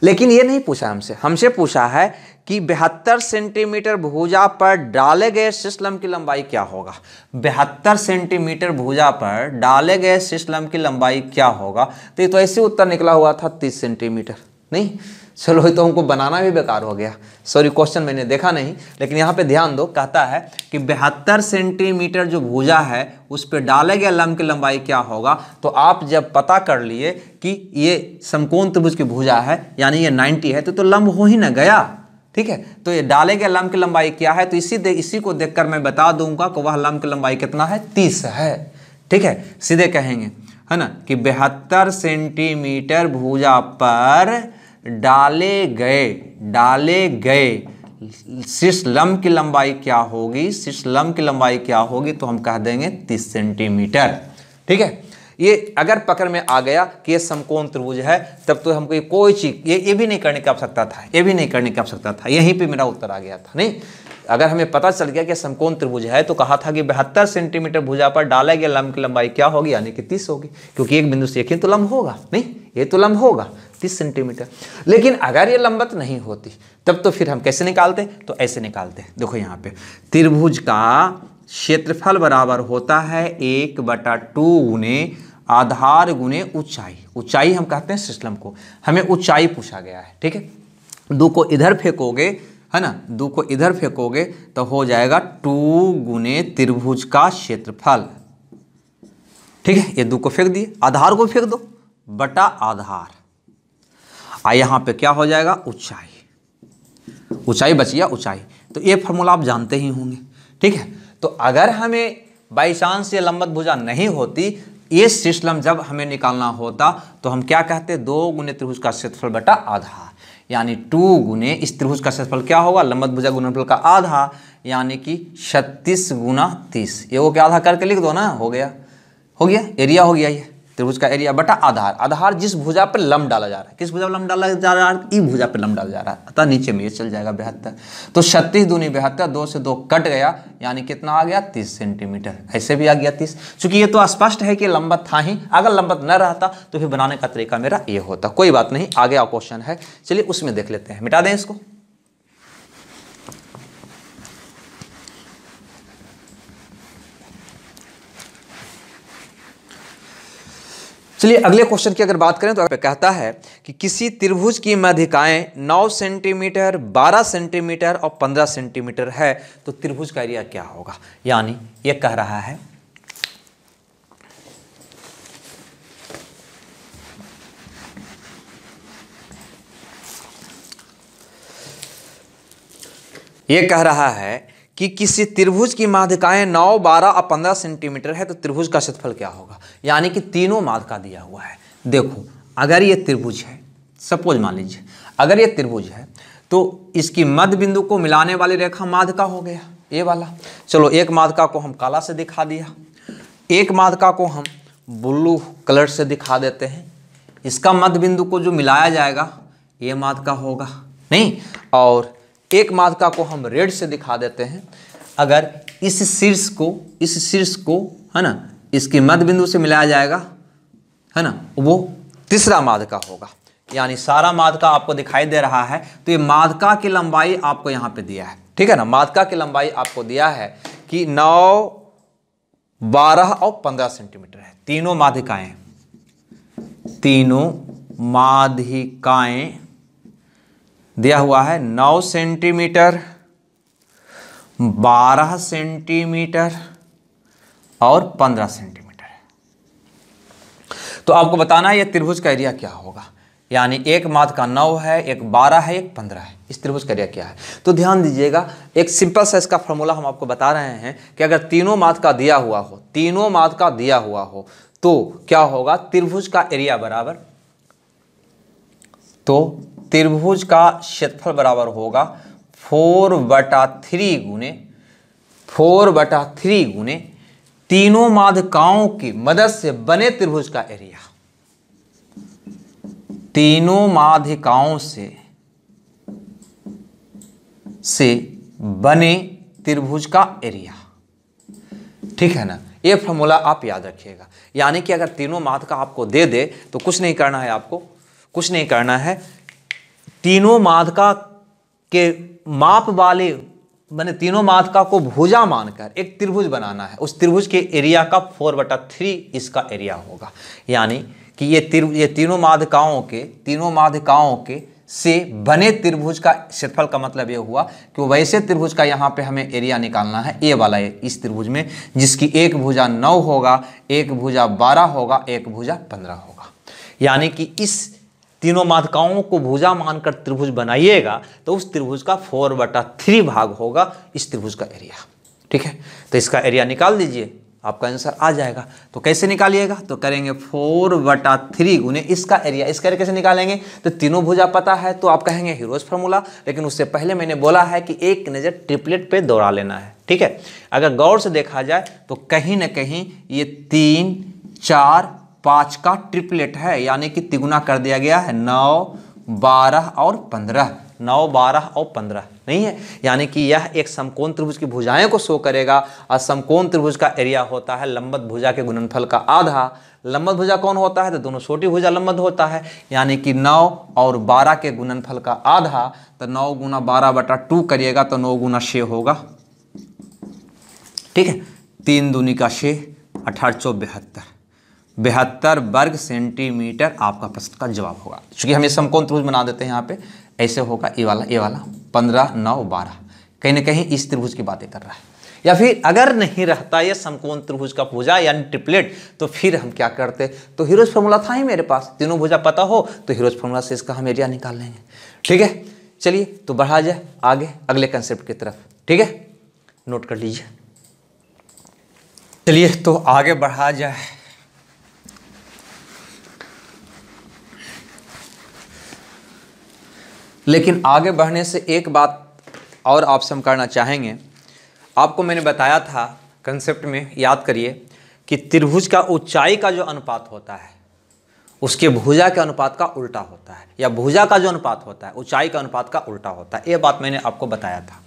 S1: लेकिन ये नहीं पूछा हमसे पूछा है कि 72 सेंटीमीटर भुजा पर डाले गए शीर्ष लंब की लंबाई क्या होगा। 72 सेंटीमीटर भुजा पर डाले गए शीर्ष लंब की लंबाई क्या होगा? तो ये तो ऐसे उत्तर निकला हुआ था 30 सेंटीमीटर। नहीं, चलो ये तो हमको बनाना भी बेकार हो गया, सॉरी क्वेश्चन मैंने देखा नहीं, लेकिन यहाँ पे ध्यान दो, कहता है कि 72 सेंटीमीटर जो भुजा है उस पर डाले गए लंब की लंबाई क्या होगा। तो आप जब पता कर लिए कि ये समकोण त्रिभुज की भुजा है यानी ये 90 है, तो लंब हो ही ना गया। ठीक है, तो ये डाले गए लंब की लंबाई क्या है, तो इसी को देखकर मैं बता दूंगा कि वह लंब की लंबाई कितना है, 30 है। ठीक है, सीधे कहेंगे, है ना, कि 72 सेंटीमीटर भुजा पर डाले गए शीर्ष लंब की लंबाई क्या होगी, शीर्ष लंब की लंबाई क्या होगी, तो हम कह देंगे 30 सेंटीमीटर। ठीक है, ये अगर पकड़ में आ गया कि ये समकोण त्रिभुज है, तब तो हमको कोई चीज ये भी नहीं करने की आवश्यकता था, ये भी नहीं करने की आवश्यकता था, यहीं पे मेरा उत्तर आ गया था। नहीं, अगर हमें पता चल गया कि समकोण त्रिभुज है तो कहा था कि 72 सेंटीमीटर भुजा पर डाले गए लंब की लंबाई क्या होगी, यानी कि 30 होगी, क्योंकि एक बिंदु से एक ही तो लंब होगा। नहीं, ये तो लंब होगा 30 सेंटीमीटर। लेकिन अगर ये लंबवत नहीं होती तब तो फिर हम कैसे निकालते, तो ऐसे निकालते। देखो यहाँ पे त्रिभुज का क्षेत्रफल बराबर होता है 1/2 गुने आधार गुने ऊंचाई। ऊंचाई हम कहते हैं शीर्ष लंब को, हमें ऊंचाई पूछा गया है। ठीक है, 2 को इधर फेंकोगे, है ना, 2 को इधर फेंकोगे तो हो जाएगा 2 गुने त्रिभुज का क्षेत्रफल। ठीक है, ये 2 को फेंक दिए, आधार को फेंक दो बटा आधार, यहाँ पे क्या हो जाएगा, ऊंचाई। ऊंचाई बच गया ऊंचाई। तो ये फॉर्मूला आप जानते ही होंगे। ठीक है, तो अगर हमें बाई चांस ये लंबवत भुजा नहीं होती, ये शीर्ष लंब जब हमें निकालना होता तो हम क्या कहते, 2 गुने त्रिभुज का क्षेत्रफल बटा आधार, यानी 2 गुने इस त्रिभुज का क्षेत्रफल क्या होगा, लंबवत भुजा गुणनफल का आधा, यानी कि 36 गुना 30। ये वो क्या आधा करके लिख दो ना, हो गया एरिया हो गया ये त्रिभुज का एरिया बटा आधार। आधार जिस भुजा पर लंब डाला जा रहा है, किस भुजा पर लंब डाला जा रहा है, ई भुजा पर लंब डाला जा रहा है, अतः नीचे में ये चल जाएगा 72। तो 36 दूनी 72, 2 से 2 कट गया, यानी कितना आ गया, 30 सेंटीमीटर। ऐसे भी आ गया 30, चूंकि ये तो स्पष्ट है कि लंबवत था ही, अगर लंबवत न रहता तो फिर बनाने का तरीका मेरा ये होता। कोई बात नहीं, आगे और क्वेश्चन है, चलिए उसमें देख लेते हैं। मिटा दें इसको। चलिए अगले क्वेश्चन की अगर बात करें तो कहता है कि किसी त्रिभुज की माध्यिकाएं 9 सेंटीमीटर, 12 सेंटीमीटर और 15 सेंटीमीटर है, तो त्रिभुज का एरिया क्या होगा। यानी ये कह रहा है कि किसी त्रिभुज की माध्यिकाएं 9, 12 और 15 सेंटीमीटर है, तो त्रिभुज का क्षेत्रफल क्या होगा। यानी कि तीनों माध्यिका दिया हुआ है। देखो अगर ये त्रिभुज है, सपोज मान लीजिए अगर ये त्रिभुज है तो इसकी मध्य बिंदु को मिलाने वाली रेखा माध्यिका हो गया ये वाला। चलो एक माध्यिका को हम काला से दिखा दिया, एक माध्यिका को हम ब्लू कलर से दिखा देते हैं। इसका मध्य बिंदु को जो मिलाया जाएगा ये माध्यिका होगा, नहीं, और एक माध्यिका को हम रेड से दिखा देते हैं। अगर इस शीर्ष को है ना, इसके मध्य बिंदु से मिलाया जाएगा, है ना, वो तीसरा माध्यिका होगा। यानी सारा माध्यिका आपको दिखाई दे रहा है, तो ये माध्यिका की लंबाई आपको यहाँ पे दिया है। ठीक है ना, माध्यिका की लंबाई आपको दिया है कि 9, 12 और 15 सेंटीमीटर है। तीनों माध्यिकाएं दिया हुआ है 9 सेंटीमीटर, 12 सेंटीमीटर और 15 सेंटीमीटर। तो आपको बताना है ये त्रिभुज का एरिया क्या होगा। यानी एक माध्यिका 9 है, एक 12 है, एक 15 है। इस त्रिभुज का एरिया क्या है, तो ध्यान दीजिएगा। एक सिंपल सा इसका फॉर्मूला हम आपको बता रहे हैं कि अगर तीनों माध्यिका दिया हुआ हो तो क्या होगा, त्रिभुज का एरिया बराबर, तो त्रिभुज का क्षेत्रफल बराबर होगा 4/3 गुने तीनों माध्यिकाओं की मदद से बने त्रिभुज का एरिया। तीनों माध्यिकाओं से बने त्रिभुज का एरिया। ठीक है ना, ये फॉर्मूला आप याद रखिएगा। यानी कि अगर तीनों माध्यिका आपको दे दे तो कुछ नहीं करना है, आपको कुछ नहीं करना है, तीनों माध्यिका के माप वाले मैंने तीनों माध्यिका को भुजा मानकर एक त्रिभुज बनाना है। उस त्रिभुज के एरिया का 4/3 इसका एरिया होगा। यानी कि ये तीनों माध्यिकाओं के से बने त्रिभुज का क्षेत्रफल का मतलब ये हुआ कि वैसे त्रिभुज का यहाँ पे हमें एरिया निकालना है, ये वाला इस त्रिभुज में, जिसकी एक भुजा 9 होगा, एक भुजा 12 होगा, एक भुजा 15 होगा। यानी कि इस तीनों माध्यिकाओं को भुजा मानकर त्रिभुज बनाइएगा तो उस त्रिभुज का 4/3 भाग होगा इस त्रिभुज का एरिया। ठीक है, तो इसका एरिया निकाल दीजिए। आपका आंसर आ जाएगा। तो कैसे निकालिएगा, तो करेंगे 4/3 गुने इसका एरिया। इसका एरिया कैसे निकालेंगे, तो तीनों भुजा पता है तो आप कहेंगे हीरोज फार्मूला, लेकिन उससे पहले मैंने बोला है कि एक नज़र ट्रिपलेट पे दौड़ा लेना है। ठीक है, अगर गौर से देखा जाए तो कहीं ना कहीं ये 3, 4, 5 का ट्रिपलेट है, यानी कि तिगुना कर दिया गया है। 9, 12 और 15, 9, 12 और 15 नहीं है, यानी कि यह एक समकोण त्रिभुज की भुजाएं को शो करेगा। और समकोण त्रिभुज का एरिया होता है लंबवत भुजा के गुणनफल का आधा। लंबवत भुजा कौन होता है, तो दोनों छोटी भुजा लंबवत होता है, यानी कि 9 और 12 के गुणनफल का आधा। तो 9 गुना 12/2 करिएगा तो 9 गुना 6 होगा। ठीक है, 3 दूनी का 6, 18 × 4 72 वर्ग सेंटीमीटर आपका प्रश्न का जवाब होगा। चूंकि हम ये समकोण त्रिभुज बना देते हैं, यहाँ पे ऐसे होगा, ये वाला 15, 9, 12 कहीं ना कहीं इस त्रिभुज की बातें कर रहा है। या फिर अगर नहीं रहता ये समकोण त्रिभुज का भुजा यानी ट्रिपलेट, तो फिर हम क्या करते, तो हीरोज फार्मूला था ही मेरे पास, तीनों भुजा पता हो तो हीरोज फार्मूला से इसका हम एरिया निकाल लेंगे। ठीक है, चलिए तो बढ़ा जाए आगे अगले कंसेप्ट की तरफ। ठीक है, नोट कर लीजिए। चलिए तो आगे बढ़ा जाए। लेकिन आगे बढ़ने से एक बात और आपसे हम करना चाहेंगे। आपको मैंने बताया था कंसेप्ट में, याद करिए, कि त्रिभुज का ऊंचाई का जो अनुपात होता है उसके भुजा के अनुपात का उल्टा होता है, या भुजा का जो अनुपात होता है ऊंचाई का अनुपात का उल्टा होता है। ये बात मैंने आपको बताया था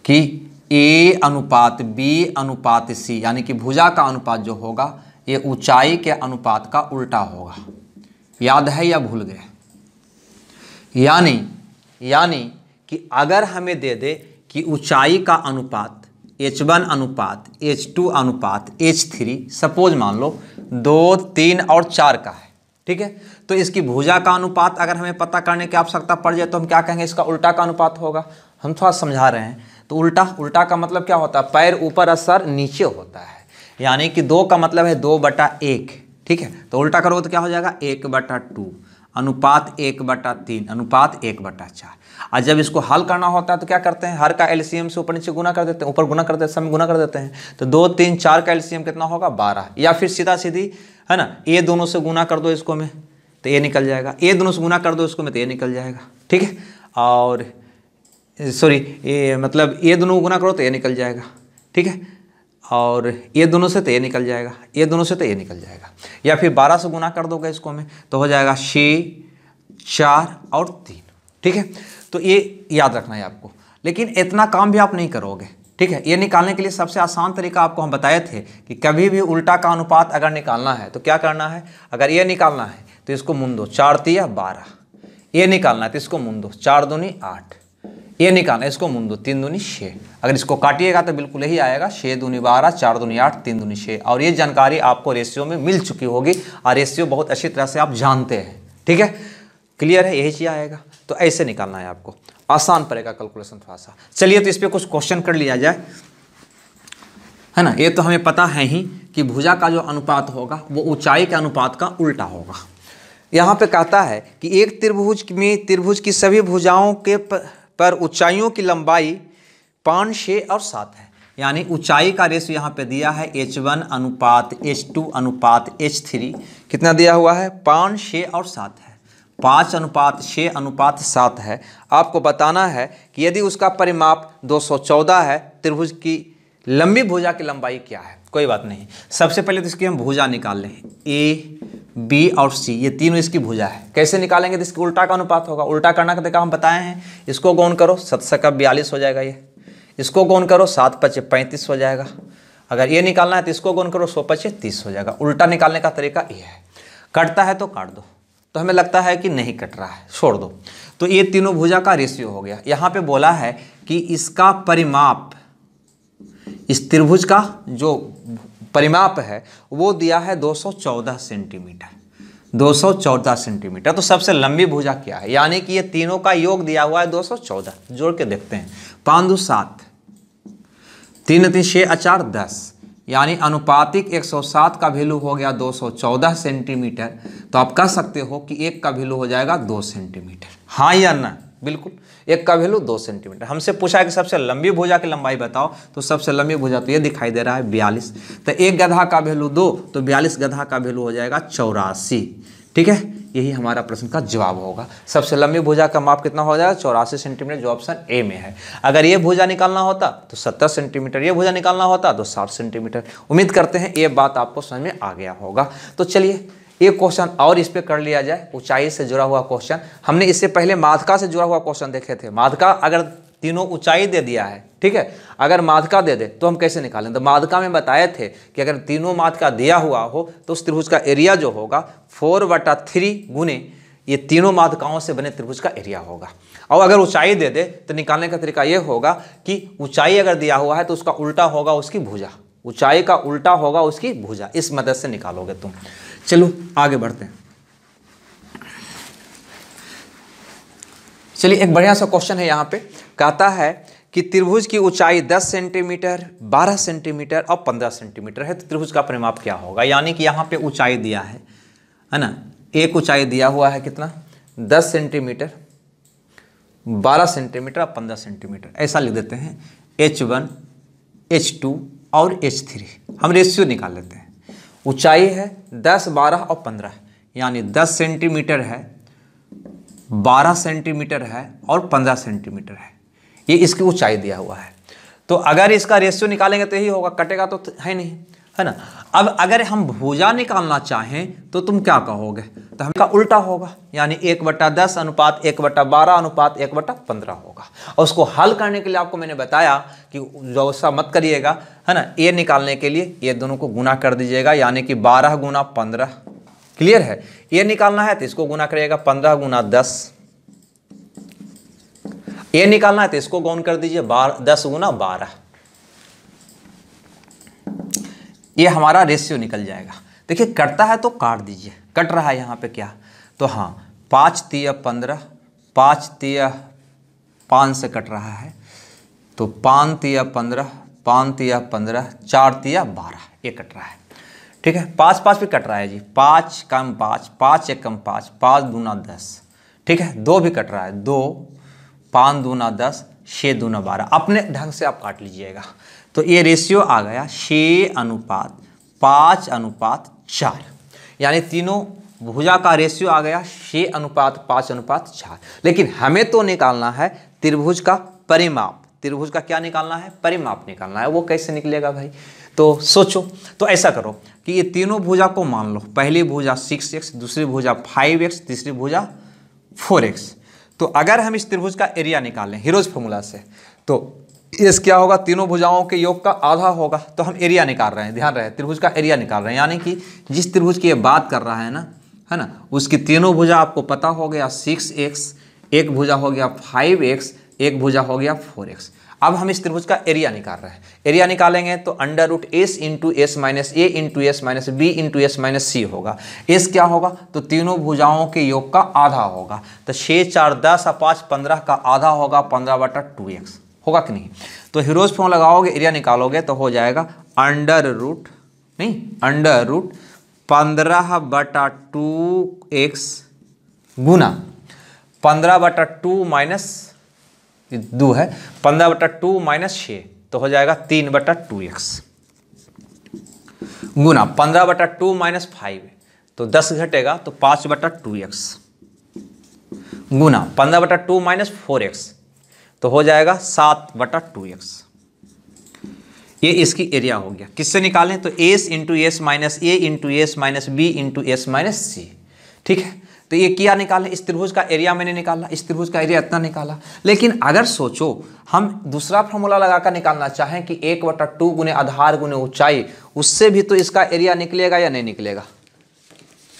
S1: कि A अनुपात B अनुपात C, यानी कि भुजा का अनुपात जो होगा ये ऊंचाई के अनुपात का उल्टा होगा। याद है या भूल गए? यानी कि अगर हमें दे दे कि ऊंचाई का अनुपात H1 अनुपात H2 अनुपात H3 सपोज मान लो 2, 3 और 4 का है। ठीक है, तो इसकी भुजा का अनुपात अगर हमें पता करने की आवश्यकता पड़ जाए तो हम क्या कहेंगे, इसका उल्टा का अनुपात होगा। हम थोड़ा समझा रहे हैं। तो उल्टा का मतलब क्या होता है, पैर ऊपर और सर नीचे होता है, यानी कि 2 का मतलब है 2/1। ठीक है, तो उल्टा करोगे तो क्या हो जाएगा, 1/2 अनुपात 1/3 अनुपात 1/4। और जब इसको हल करना होता है तो क्या करते हैं, हर का एलसीएम से ऊपर नीचे गुना कर देते हैं, ऊपर गुना कर देते हैं, सब में गुना कर देते हैं। तो 2, 3, 4 का एलसीएम कितना होगा, 12। या फिर सीधा सीधी है ना, ये दोनों से गुना कर दो इसको में तो ये निकल जाएगा, ये दोनों से गुना कर दो इसको में तो ये निकल जाएगा। ठीक है, और सॉरी ये मतलब ये दोनों गुना करो तो ये निकल जाएगा। ठीक है, और ये दोनों से तो ये निकल जाएगा, ये दोनों से तो ये निकल जाएगा। या फिर 12 से गुना कर दोगे इसको में तो हो जाएगा 6, 4 और 3। ठीक है, तो ये याद रखना है आपको, लेकिन इतना काम भी आप नहीं करोगे। ठीक है, ये निकालने के लिए सबसे आसान तरीका आपको हम बताए थे कि कभी भी उल्टा का अनुपात अगर निकालना है तो क्या करना है, अगर ये निकालना है तो इसको मुन दो, 4 तिया 12। ये निकालना है तो इसको मुन दो, 4 दूनी 8। ये निकालना है इसको मुन दो, 3 दूनी 6। अगर इसको काटिएगा तो बिल्कुल यही आएगा, 6 दूनी 12, 4 दूनी 8, 3 दूनी 6। और ये जानकारी आपको रेशियो में मिल चुकी होगी और रेशियो बहुत अच्छी तरह से आप जानते हैं। ठीक है, क्लियर है, यही चीज़ आएगा। तो ऐसे निकालना है आपको, आसान पड़ेगा कैलकुलेशन थोड़ा सा। चलिए तो इस पर कुछ क्वेश्चन कर लिया जाए, है ना। ये तो हमें पता है ही कि भुजा का जो अनुपात होगा वो ऊंचाई के अनुपात का उल्टा होगा। यहाँ पे कहता है कि एक त्रिभुज में त्रिभुज की सभी भुजाओं के पर ऊंचाइयों की लंबाई 5, 6 और 7 है। यानी ऊंचाई का रेशियो यहाँ पे दिया है H1 अनुपात H2 अनुपात H3 कितना दिया हुआ है, 5, 6 और 7 है। 5 अनुपात 6 अनुपात 7 है। आपको बताना है कि यदि उसका परिमाप 214 है, त्रिभुज की लंबी भुजा की लंबाई क्या है। कोई बात नहीं, सबसे पहले तो इसकी हम भुजा निकाल लें, A, B और C ये तीनों इसकी भुजा है। कैसे निकालेंगे, तो इसकी उल्टा का अनुपात होगा। उल्टा करना का तरीका हम बताए हैं, इसको गौन करो 7 का 42 हो जाएगा, ये इसको गौन करो 7 × 5 = 35 हो जाएगा। अगर ये निकालना है तो इसको गौन करो 100 × 5 = 30 हो जाएगा। उल्टा निकालने का तरीका ये है। कटता है तो काट दो, तो हमें लगता है कि नहीं कट रहा है, छोड़ दो। तो ये तीनों भुजा का रेशियो हो गया। यहाँ पे बोला है कि इसका परिमाप, इस त्रिभुज का जो परिमाप है वो दिया है 214 सेंटीमीटर। 214 सेंटीमीटर। तो सबसे लंबी भुजा क्या है, यानी कि ये तीनों का योग दिया हुआ है 214। जोड़ के देखते हैं, 5 दूनी 7, 3 3 6 4 10, यानी अनुपातिक 107 का वैल्यू हो गया 214 सेंटीमीटर। तो आप कह सकते हो कि 1 का वैल्यू हो जाएगा 2 सेंटीमीटर। हाँ या ना, बिल्कुल, एक का वैल्यू 2 सेंटीमीटर। हमसे पूछा है कि सबसे लंबी भुजा की लंबाई बताओ, तो सबसे लंबी भुजा तो ये दिखाई दे रहा है 42। तो एक गधा का वैल्यू 2, तो 42 गधा का वैल्यू हो जाएगा 84। ठीक है, यही हमारा प्रश्न का जवाब होगा। सबसे लंबी भुजा का माप कितना हो जाएगा? 84 सेंटीमीटर, जो ऑप्शन ए में है। अगर ये भुजा निकालना होता तो 70 सेंटीमीटर, ये भुजा निकालना होता तो 60 सेंटीमीटर। उम्मीद करते हैं ये बात आपको समझ में आ गया होगा। तो चलिए एक क्वेश्चन और इस पे कर लिया जाए, ऊंचाई से जुड़ा हुआ क्वेश्चन। हमने इससे पहले माध्यिका से जुड़ा हुआ क्वेश्चन देखे थे। माध्यिका अगर तीनों ऊंचाई दे दिया है, ठीक है, अगर माध्यिका दे दे तो हम कैसे निकालें? तो माध्यिका में बताए थे कि अगर तीनों माध्यिका दिया हुआ हो तो उस त्रिभुज का एरिया जो होगा 4/3 गुने ये तीनों माध्यिकाओं से बने त्रिभुज का एरिया होगा। और अगर ऊंचाई दे दे तो निकालने का तरीका ये होगा कि ऊंचाई अगर दिया हुआ है तो उसका उल्टा होगा उसकी भुजा, ऊंचाई का उल्टा होगा उसकी भुजा। इस मदद से निकालोगे तुम। चलो आगे बढ़ते हैं। चलिए एक बढ़िया सा क्वेश्चन है यहाँ पे। कहता है कि त्रिभुज की ऊंचाई 10 सेंटीमीटर, 12 सेंटीमीटर और 15 सेंटीमीटर है, तो त्रिभुज का परिमाप क्या होगा? यानी कि यहाँ पे ऊंचाई दिया है ना, एक ऊंचाई दिया हुआ है कितना? 10 सेंटीमीटर, 12 सेंटीमीटर और 15 सेंटीमीटर। ऐसा लिख देते हैं H1, H2 और H3। हम रेशियो निकाल लेते हैं। ऊंचाई है 10, 12 और 15, यानी 10 सेंटीमीटर है, 12 सेंटीमीटर है और 15 सेंटीमीटर है। ये इसकी ऊंचाई दिया हुआ है। तो अगर इसका रेशियो निकालेंगे तो यही होगा, कटेगा तो है नहीं, है ना। अब अगर हम भुजा निकालना चाहें तो तुम क्या कहोगे? तो हमका उल्टा होगा, यानी 1/10 अनुपात 1/12 अनुपात 1/15 होगा। और उसको हल करने के लिए आपको मैंने बताया कि जो सा मत करिएगा, है ना, ये निकालने के लिए ये दोनों को गुना कर दीजिएगा, यानी कि 12 गुना 15। क्लियर है? ये निकालना है तो इसको गुना करिएगा 15 गुना 10। ये निकालना है तो इसको गुण कर दीजिए 10 गुना 12। ये हमारा रेशियो निकल जाएगा। देखिए कटता है तो काट दीजिए, कट रहा है यहाँ पे क्या? तो हाँ, 5 तिया 15, 5 तिया 5 से कट रहा है, तो 5 तिया 15, 5 तिया 15, 4 तिया 12, ये कट रहा है। ठीक है, 5 5 भी कट रहा है जी, 5 कम 5, 5 एक कम 5, 5 दूना 10। ठीक है, 2 भी कट रहा है, 2, 5 दूना 10, 6 दूना 12। अपने ढंग से आप काट लीजिएगा। तो ये रेशियो आ गया 6:5:4, यानी तीनों भुजा का रेशियो आ गया 6:5:4। लेकिन हमें तो निकालना है त्रिभुज का परिमाप। त्रिभुज का क्या निकालना है? परिमाप निकालना है। वो कैसे निकलेगा भाई? तो सोचो। तो ऐसा करो कि ये तीनों भुजा को मान लो, पहली भुजा 6x, दूसरी भुजा 5x, तीसरी भुजा 4x। तो अगर हम इस त्रिभुज का एरिया निकालें हीरोज फॉर्मूला से, तो इस क्या होगा? तीनों भुजाओं के योग का आधा होगा। तो हम एरिया निकाल रहे हैं, ध्यान रहे, त्रिभुज का एरिया निकाल रहे हैं। यानी कि जिस त्रिभुज की ये बात कर रहा है ना, है ना, उसकी तीनों भुजा आपको पता हो गया 6x, एक भुजा हो गया 5x, एक भुजा हो गया 4x। अब हम इस त्रिभुज का एरिया निकाल रहे हैं। एरिया निकालेंगे तो √S into S minus A into S minus B into S minus C होगा। S क्या होगा? तो तीनों भुजाओं के योग का आधा होगा। तो 6 4 10 और 5 15 का आधा होगा 15/2x, होगा कि नहीं? तो हीरोज फॉर्मूला लगाओगे, एरिया निकालोगे तो हो जाएगा √15/2x गुना 15/2 माइनस 2 है, 15/2 माइनस 6, तो हो जाएगा 3/2x गुना 15/2 माइनस 5, तो 10 घटेगा तो 5/2x गुना 15/2 माइनस 4x, तो हो जाएगा 7/2x। ये इसकी एरिया हो गया। किससे निकालें? तो S into S minus A into S minus B into S minus C। ठीक है, तो ये क्या निकालें? इस त्रिभुज का एरिया मैंने निकाला, इस त्रिभुज का एरिया इतना निकाला। लेकिन अगर सोचो हम दूसरा फॉर्मूला लगाकर निकालना चाहें कि 1/2 गुने आधार गुने ऊंचाई, उससे भी तो इसका एरिया निकलेगा या नहीं निकलेगा?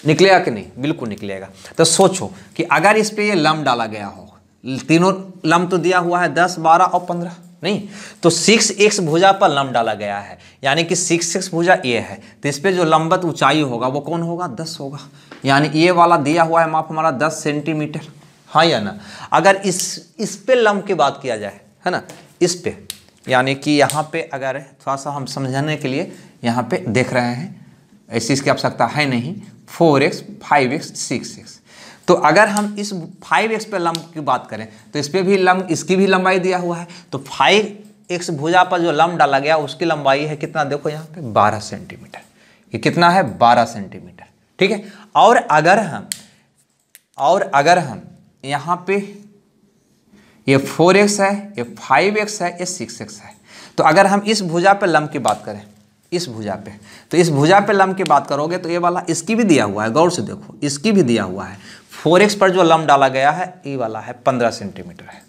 S1: निकलेगा कि नहीं? बिल्कुल निकलेगा। तो सोचो कि अगर इस पे ये लंब डाला गया हो, तीनों लंब तो दिया हुआ है 10, 12 और 15, नहीं, तो 6x भुजा पर लंब डाला गया है, यानी कि 6x भुजा ये है, तो इस पे जो लंबवत ऊंचाई होगा वो कौन होगा? 10 होगा। यानी ये वाला दिया हुआ है माप हमारा 10 सेंटीमीटर, हाँ या ना? अगर इस पे लंब की बात किया जाए, है ना, इस पे, यानी कि यहाँ पे अगर थोड़ा सा हम समझाने के लिए यहाँ पे देख रहे हैं, ऐसी इसकी आवश्यकता है नहीं, 4x 5x 6x, तो अगर हम इस 5x पे लंब की बात करें तो इस पे भी लंब, इसकी भी लंबाई दिया हुआ है। तो 5x भुजा पर जो लंब डाला गया उसकी लंबाई है कितना, देखो यहाँ पे 12 सेंटीमीटर। ये कितना है, 12 सेंटीमीटर। ठीक है। और अगर हम यहाँ पे ये 4x है, ये 5x है, ये 6x है, तो अगर हम इस भुजा पे लंब की बात करें, इस भुजा पे, तो इस भुजा पे लंब की बात करोगे तो ये वाला इसकी भी दिया हुआ है, गौर से देखो इसकी भी दिया हुआ है। 4x पर जो लंब डाला गया है ये वाला है 15 सेंटीमीटर है।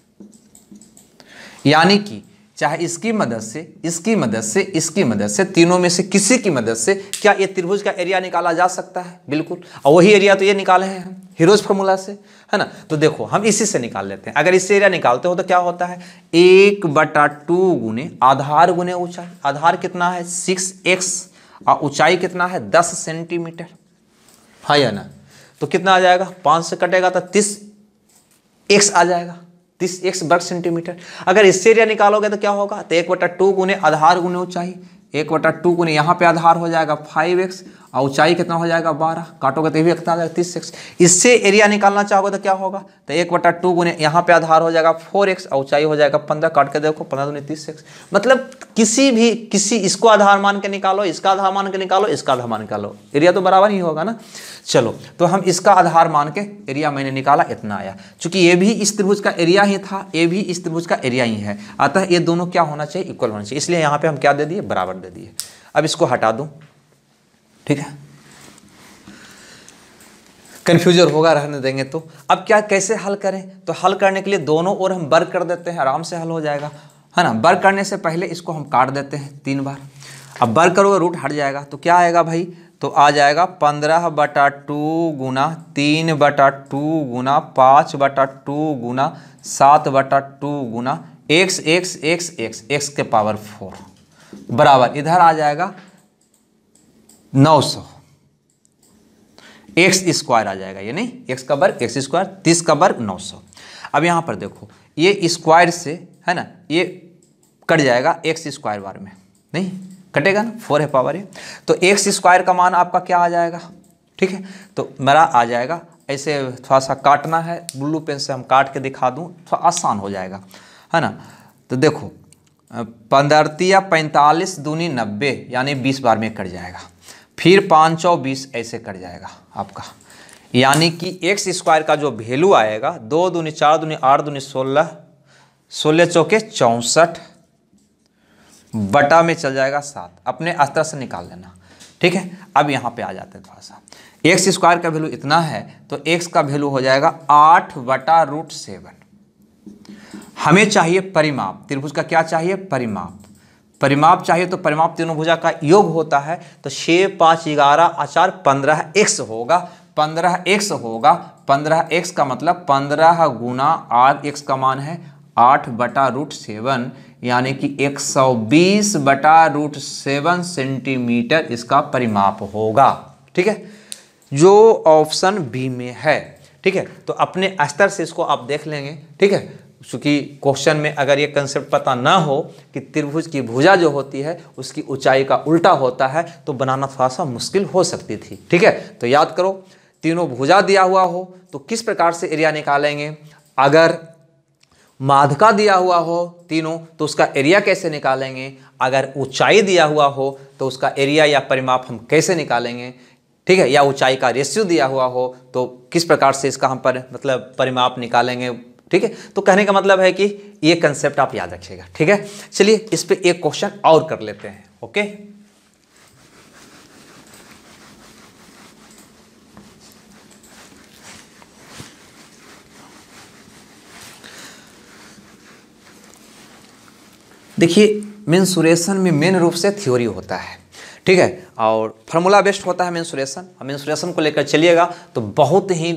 S1: यानी कि चाहे इसकी मदद से, इसकी मदद से, इसकी मदद से, तीनों में से किसी की मदद से क्या ये त्रिभुज का एरिया निकाला जा सकता है? बिल्कुल। और वही एरिया तो ये निकाले हैं हम हीरोज फार्मूला से, है ना। तो देखो हम इसी से निकाल लेते हैं। अगर इससे एरिया निकालते हो तो क्या होता है, 1/2 गुने आधार गुने ऊंचाई। आधार कितना है 6x और ऊंचाई कितना है 10 सेंटीमीटर, है या ना। तो कितना आ जाएगा, 5 से कटेगा तो 30x आ जाएगा, 30x वर्ग सेंटीमीटर। अगर इससे एरिया निकालोगे तो क्या होगा, तो 1/2 गुने आधार गुने ऊंचाई, 1/2 गुने यहाँ पे आधार हो जाएगा 5x और ऊंचाई कितना हो जाएगा 12, काटोगे तो ये भी कितना आ जाएगा 30x। इससे एरिया निकालना चाहोगे तो क्या होगा, तो 1/2 गुने यहाँ पे आधार हो जाएगा 4x और ऊंचाई हो जाएगा 15, काट के देखो 15 दूनी 30x। मतलब किसी इसको आधार मान के निकालो, इसका आधार मान के निकालो, इसका आधार मान के निकालो, एरिया तो बराबर ही होगा ना। चलो तो हम इसका आधार मान के एरिया मैंने निकाला, इतना आया। चूंकि ये भी इस त्रिभुज का एरिया ही था, ये भी इस त्रिभुज का एरिया ही है, अतः ये दोनों क्या होना चाहिए, इक्वल होना चाहिए। इसलिए यहाँ पे हम क्या दे दिए, बराबर दे दिए। अब इसको हटा दूं, ठीक है, कंफ्यूजन होगा, रहने देंगे। तो अब क्या, कैसे हल करें, तो हल करने के लिए दोनों ओर हम वर्ग कर देते हैं, आराम से हल हो जाएगा, है ना। वर्ग करने से पहले इसको हम काट देते हैं 3 बार। अब वर्ग करोगे रूट हट जाएगा, तो क्या आएगा भाई, तो आ जाएगा 15/2 गुना 3/2 गुना 5/2 गुना 7/2 गुना x के पावर 4 बराबर, इधर आ जाएगा 900 एक्स स्क्वायर आ जाएगा, ये नहीं x का वर्ग x स्क्वायर, 30 का वर्ग 900। अब यहाँ पर देखो ये स्क्वायर से, है ना, ये कट जाएगा x स्क्वायर बार में, नहीं कटेगा ना, 4 है पावर ये। तो x स्क्वायर का मान आपका क्या आ जाएगा, ठीक है, तो मेरा आ जाएगा, ऐसे थोड़ा सा काटना है, ब्लू पेन से हम काट के दिखा दूँ, थोड़ा आसान हो जाएगा, है ना। तो देखो 15 45 दूनी 90 यानी 20 बार में कट जाएगा, फिर 5 और 20 ऐसे कट जाएगा आपका। यानी कि एक्स स्क्वायर का जो वैल्यू आएगा 2 दूनी 4 दूनी 8 दूनी 16, 16 चौके 64 बटा में चल जाएगा 7, अपने अस्तर से निकाल लेना, ठीक है। अब यहाँ पे आ जाते हैं थोड़ा सा, एक्स स्क्वायर का वैल्यू इतना है तो एक्स का वैल्यू हो जाएगा 8/√7। हमें चाहिए परिमाप, त्रिभुज का क्या चाहिए, परिमाप। परिमाप चाहिए तो परिमाप तीनों भुजा का योग होता है, तो 6 5 11 4 15x होगा, 15x होगा, 15x का मतलब 15 गुना 8x का मान है 8/√7 यानी कि 120/√7 सेंटीमीटर इसका परिमाप होगा, ठीक है, जो ऑप्शन बी में है, ठीक है। तो अपने स्तर से इसको आप देख लेंगे, ठीक है, क्योंकि क्वेश्चन में अगर ये कंसेप्ट पता ना हो कि त्रिभुज की भुजा जो होती है उसकी ऊंचाई का उल्टा होता है तो बनाना थोड़ा सा मुश्किल हो सकती थी, ठीक है। तो याद करो, तीनों भुजा दिया हुआ हो तो किस प्रकार से एरिया निकालेंगे, अगर माध्यिका दिया हुआ हो तीनों तो उसका एरिया कैसे निकालेंगे, अगर ऊंचाई दिया हुआ हो तो उसका एरिया या परिमाप हम कैसे निकालेंगे, ठीक है, या ऊंचाई का रेशियो दिया हुआ हो तो किस प्रकार से इसका हम मतलब परिमाप निकालेंगे, ठीक है। तो कहने का मतलब है कि ये कंसेप्ट आप याद रखिएगा, ठीक है। चलिए इस पे एक क्वेश्चन और कर लेते हैं, ओके। देखिए मेंसुरेशन में मेन रूप से थ्योरी होता है, ठीक है, और फार्मूला बेस्ड होता है मेंसुरेशन। मेंसुरेशन को लेकर चलिएगा तो बहुत ही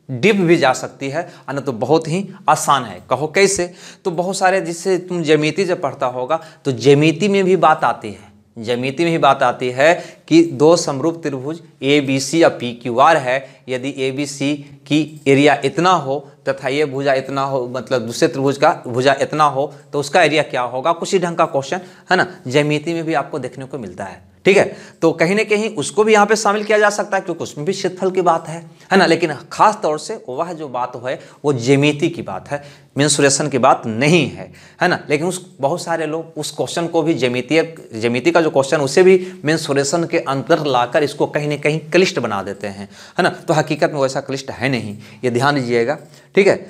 S1: डीप भी जा सकती है, और न तो बहुत ही आसान है। कहो कैसे, तो बहुत सारे, जिससे तुम ज्यामिति जब पढ़ता होगा तो ज्यामिति में भी बात आती है, ज्यामिति में ही बात आती है कि दो समरूप त्रिभुज ABC या PQR है, यदि ABC की एरिया इतना हो तथा ये भुजा इतना हो, मतलब दूसरे त्रिभुज का भुजा इतना हो तो उसका एरिया क्या होगा, कुछ ही ढंग का क्वेश्चन है ना, ज्यामिति में भी आपको देखने को मिलता है, ठीक है। तो कहीं ना कहीं उसको भी यहाँ पे शामिल किया जा सकता है क्योंकि उसमें भी क्षेत्रफल की बात है ना। लेकिन खास तौर से वह जो बात है वो ज्यामिति की बात है, मेंसुरेशन की बात नहीं है ना। लेकिन उस बहुत सारे लोग उस क्वेश्चन को भी ज्यामिति का जो क्वेश्चन उसे भी मेंसुरेशन के अंतर लाकर इसको कहीं ना कहीं क्लिष्ट बना देते हैं, है ना। तो हकीकत में वैसा क्लिष्ट है नहीं, ये ध्यान दीजिएगा, ठीक है।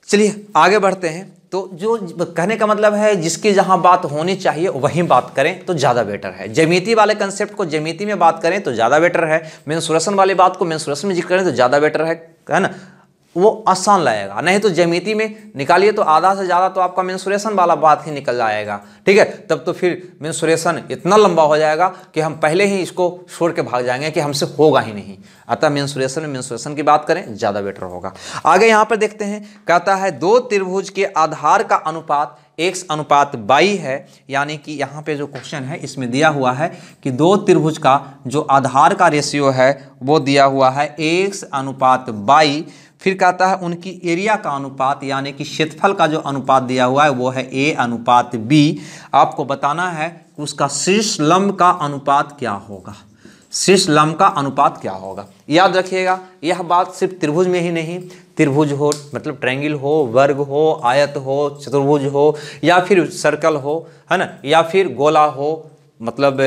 S1: चलिए आगे बढ़ते हैं। तो जो कहने का मतलब है जिसकी जहां बात होनी चाहिए वहीं बात करें तो ज़्यादा बेटर है। ज्यामिति वाले कंसेप्ट को ज्यामिति में बात करें तो ज़्यादा बेटर है, मेंसुरेशन वाली बात को मेंसुरेशन में जिक्र करें तो ज़्यादा बेटर है ना। वो आसान लगेगा, नहीं तो ज्यामिति में निकालिए तो आधा से ज़्यादा तो आपका मेंसुरेशन वाला बात ही निकल जाएगा, ठीक है। तब तो फिर मेंसुरेशन इतना लंबा हो जाएगा कि हम पहले ही इसको छोड़ के भाग जाएंगे कि हमसे होगा ही नहीं। अतः मेंसुरेशन की बात करें ज़्यादा बेटर होगा। आगे यहाँ पर देखते हैं, कहता है दो त्रिभुज के आधार का अनुपात x/y है। यानी कि यहाँ पे जो क्वेश्चन है इसमें दिया हुआ है कि दो त्रिभुज का जो आधार का रेशियो है वो दिया हुआ है x/y। फिर कहता है उनकी एरिया का अनुपात यानी कि क्षेत्रफल का जो अनुपात दिया हुआ है वो है a/b। आपको बताना है कि उसका शीर्ष लंब का अनुपात क्या होगा, शीर्ष लंब का अनुपात क्या होगा। याद रखिएगा यह बात सिर्फ त्रिभुज में ही नहीं, त्रिभुज हो मतलब ट्रायंगल हो, वर्ग हो, आयत हो, चतुर्भुज हो या फिर सर्कल हो, है ना, या फिर गोला हो मतलब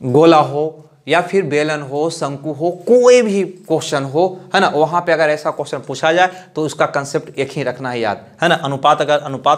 S1: गोला हो या फिर बेलन हो, शंकु हो, कोई भी क्वेश्चन हो, है ना, वहाँ पे अगर ऐसा क्वेश्चन पूछा जाए तो उसका कंसेप्ट एक ही रखना है याद, है ना। अनुपात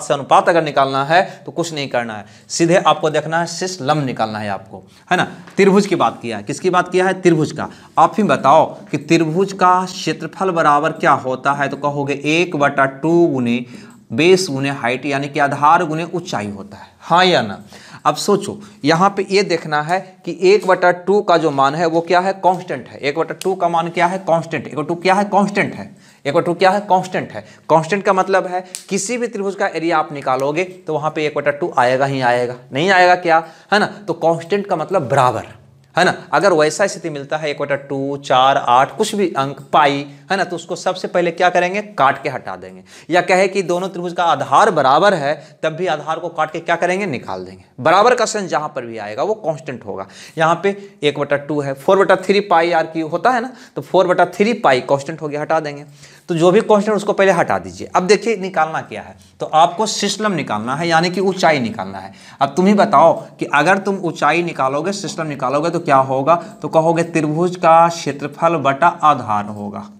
S1: से अनुपात अगर निकालना है तो कुछ नहीं करना है, सीधे आपको देखना है शीर्ष लंब निकालना है आपको, है ना। त्रिभुज की बात किया है, किसकी बात किया है, त्रिभुज का। आप ही बताओ कि त्रिभुज का क्षेत्रफल बराबर क्या होता है, तो कहोगे 1/2 गुने बेस गुने हाइट यानी कि आधार गुने ऊंचाई होता है, हाँ या ना। अब सोचो यहाँ पे ये देखना है कि 1/2 का जो मान है वो क्या है, कांस्टेंट है। 1/2 का मान क्या है, कांस्टेंट। 1/2 क्या है, कांस्टेंट है। 1/2 क्या है, कांस्टेंट है। कांस्टेंट का मतलब है किसी भी त्रिभुज का एरिया आप निकालोगे तो वहाँ पे 1/2 आएगा ही आएगा, नहीं आएगा क्या, है ना। तो कांस्टेंट का मतलब बराबर, है ना। अगर वैसा स्थिति मिलता है 1/2, 4, 8 कुछ भी अंक पाई, है ना, तो उसको सबसे पहले क्या करेंगे, काट के हटा देंगे। या कहे कि दोनों त्रिभुज का आधार बराबर है तब भी आधार को काट के क्या करेंगे, निकाल देंगे। बराबर का सेंस जहां पर भी आएगा वो कांस्टेंट होगा। यहाँ पे 1/2 है, 4/3 पाई आर क्यूब होता है ना, तो 4/3 पाई कांस्टेंट हो गया, हटा देंगे। तो जो भी कांस्टेंट उसको पहले हटा दीजिए। अब देखिए निकालना क्या है, तो आपको शीर्ष लंब निकालना है यानी कि ऊंचाई निकालना है। अब तुम ही बताओ कि अगर तुम ऊंचाई निकालोगे, शीर्ष लंब निकालोगे तो क्या होगा, तो कहोगे त्रिभुज का क्षेत्रफल बटा आधार होगा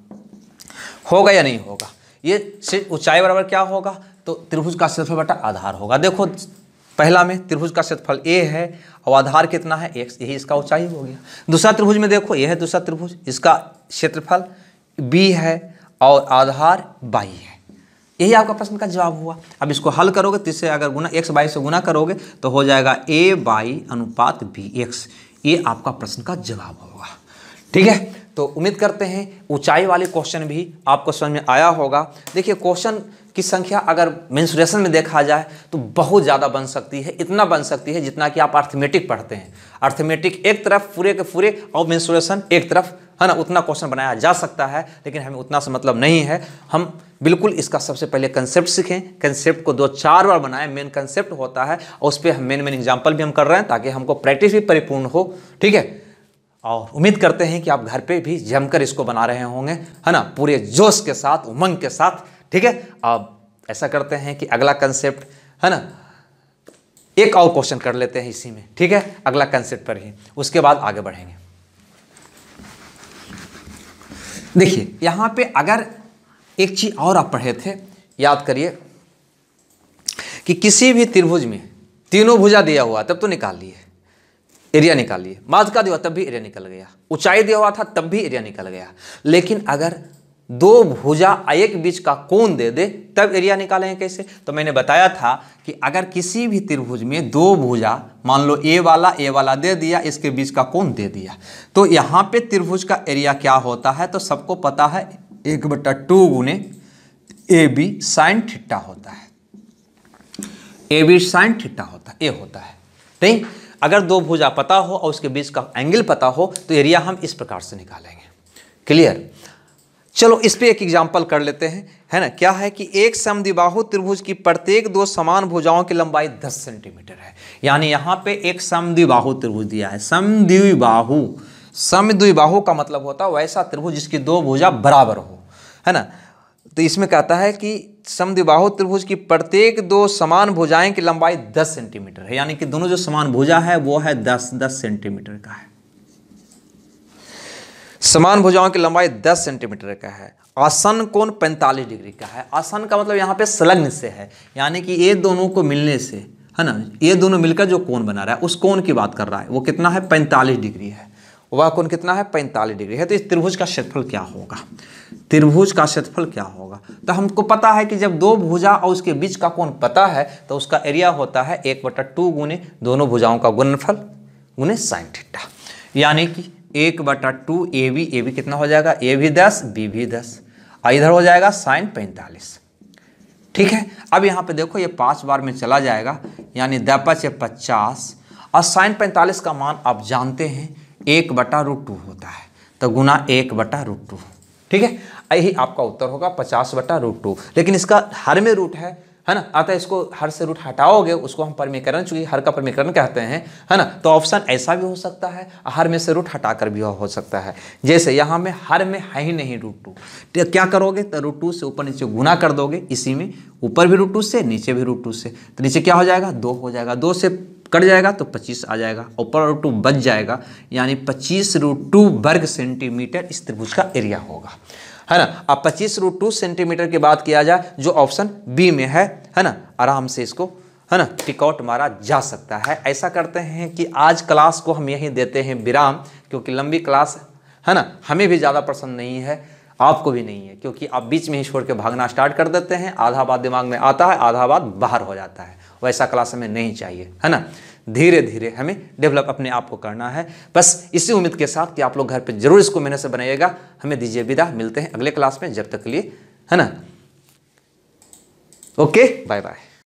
S1: या नहीं होगा। ये ऊंचाई बराबर क्या होगा, तो त्रिभुज का क्षेत्रफल बटा आधार होगा। देखो पहला में त्रिभुज का क्षेत्रफल a है और आधार कितना है x, यही इसका ऊंचाई हो गया। दूसरा त्रिभुज में देखो ये है दूसरा त्रिभुज, इसका क्षेत्रफल b है और आधार y है। यही आपका प्रश्न का जवाब हुआ। अब इसको हल करोगे तो इससे अगर गुना x/y से गुना करोगे तो हो जाएगा a/bx। ये आपका प्रश्न का जवाब होगा, ठीक है। तो उम्मीद करते हैं ऊंचाई वाले क्वेश्चन भी आपको समझ में आया होगा। देखिए क्वेश्चन की संख्या अगर मेंसुरेशन में देखा जाए तो बहुत ज़्यादा बन सकती है, इतना बन सकती है जितना कि आप अर्थमेटिक पढ़ते हैं। अर्थमेटिक एक तरफ पूरे के पूरे और मेंसुरेशन एक तरफ, है ना, उतना क्वेश्चन बनाया जा सकता है। लेकिन हमें उतना से मतलब नहीं है, हम बिल्कुल इसका सबसे पहले कंसेप्ट सीखें, कंसेप्ट को 2-4 बार बनाएं। मेन कंसेप्ट होता है और उस पर हम मेन एग्जाम्पल भी हम कर रहे हैं ताकि हमको प्रैक्टिस भी परिपूर्ण हो, ठीक है। और उम्मीद करते हैं कि आप घर पे भी जमकर इसको बना रहे होंगे, है ना, पूरे जोश के साथ, उमंग के साथ, ठीक है। अब ऐसा करते हैं कि अगला कंसेप्ट, है ना, एक और क्वेश्चन कर लेते हैं इसी में, ठीक है, अगला कंसेप्ट पर ही, उसके बाद आगे बढ़ेंगे। देखिए यहाँ पे अगर एक चीज और आप पढ़े थे, याद करिए कि किसी भी त्रिभुज में तीनों भुजा दिया हुआ तब तो निकाल लिए, एरिया निकाल लिए। माध्यिका दिया तब भी एरिया निकल गया, ऊंचाई दिया हुआ था तब भी एरिया निकल गया। लेकिन अगर दो भुजा एक बीच का कोण दे दे तब एरिया निकालेंगे कैसे, तो मैंने बताया था कि अगर किसी भी त्रिभुज में दो भुजा, मान लो ए वाला दे दिया, इसके बीच का कोण दे दिया, तो यहाँ पे त्रिभुज का एरिया क्या होता है, तो सबको पता है 1/2 गुने AB sin थीटा होता है। AB sin थीटा होता है, ए होता है, नहीं। अगर दो भुजा पता हो और उसके बीच का एंगल पता हो तो एरिया हम इस प्रकार से निकालेंगे, क्लियर। चलो इस पे एक एग्जाम्पल कर लेते हैं, है ना। क्या है कि एक समद्विबाहु त्रिभुज की प्रत्येक दो समान भुजाओं की लंबाई 10 सेंटीमीटर है। यानी यहाँ पे एक समद्विबाहु त्रिभुज दिया है। समद्विबाहु का मतलब होता है वैसा त्रिभुज जिसकी दो भुजा बराबर हो, है ना। तो इसमें कहता है कि समद्विबाहु त्रिभुज की प्रत्येक दो समान भुजाएं की लंबाई 10 सेंटीमीटर है। यानी कि दोनों जो समान भुजा है वो है 10 सेंटीमीटर का है। समान भुजाओं की लंबाई 10 सेंटीमीटर का है। आसन कोण 45 डिग्री का है। आसन का मतलब यहाँ पे संलग्न से है, यानी कि ये दोनों को मिलने से, है ना, ये दोनों मिलकर जो कोण बना रहा है उस कोण की बात कर रहा है। वो कितना है? 45 डिग्री है। वह कोण कितना है? 45 डिग्री है। तो इस त्रिभुज का क्षेत्रफल क्या होगा? त्रिभुज का क्षेत्रफल क्या होगा? तो हमको पता है कि जब दो भुजा और उसके बीच का कोण पता है तो उसका एरिया होता है 1/2 गुने दोनों भुजाओं का गुणनफल गुने साइन थीटा। यानी कि 1/2 ए बी कितना हो जाएगा? ए भी 10 बी भी 10 और इधर हो जाएगा साइन 45। ठीक है। अब यहाँ पे देखो ये 5 बार में चला जाएगा, यानी 10 × 50 और साइन 45 का मान आप जानते हैं 1/√2 होता है, तो गुना 1/√2। ठीक है। यही आपका उत्तर होगा 50/√2। लेकिन इसका हर में रूट है ना, अतः इसको हर से रूट हटाओगे उसको हम परिमीकरण, चूंकि हर का परिमीकरण कहते हैं, है ना। तो ऑप्शन ऐसा भी हो सकता है, हर में से रूट हटाकर भी हो सकता है। जैसे यहाँ में हर में है ही नहीं √2, तो क्या करोगे? तो √2 से ऊपर नीचे गुना कर दोगे, इसी में ऊपर भी √2 से नीचे भी √2 से, तो नीचे क्या हो जाएगा? 2 हो जाएगा। 2 से कट जाएगा तो 25 आ जाएगा, ऊपर √2 बच जाएगा, यानी 25√2 वर्ग सेंटीमीटर इस त्रिभुज का एरिया होगा, है ना। अब 25√2 सेंटीमीटर की बात किया जाए जो ऑप्शन बी में है ना, आराम से इसको, है ना, टिक आउट मारा जा सकता है। ऐसा करते हैं कि आज क्लास को हम यहीं देते हैं विराम, क्योंकि लंबी क्लास, है ना, हमें भी ज़्यादा पसंद नहीं है, आपको भी नहीं है, क्योंकि आप बीच में ही छोड़ के भागना स्टार्ट कर देते हैं। आधा बात दिमाग में आता है, आधा बात बाहर हो जाता है। वैसा क्लास हमें नहीं चाहिए, है ना। धीरे धीरे हमें डेवलप अपने आप को करना है। बस इसी उम्मीद के साथ कि आप लोग घर पे जरूर इसको मेहनत से बनाइएगा। हमें दीजिए विदा, मिलते हैं अगले क्लास में, जब तक के लिए, है ना। Okay, bye bye.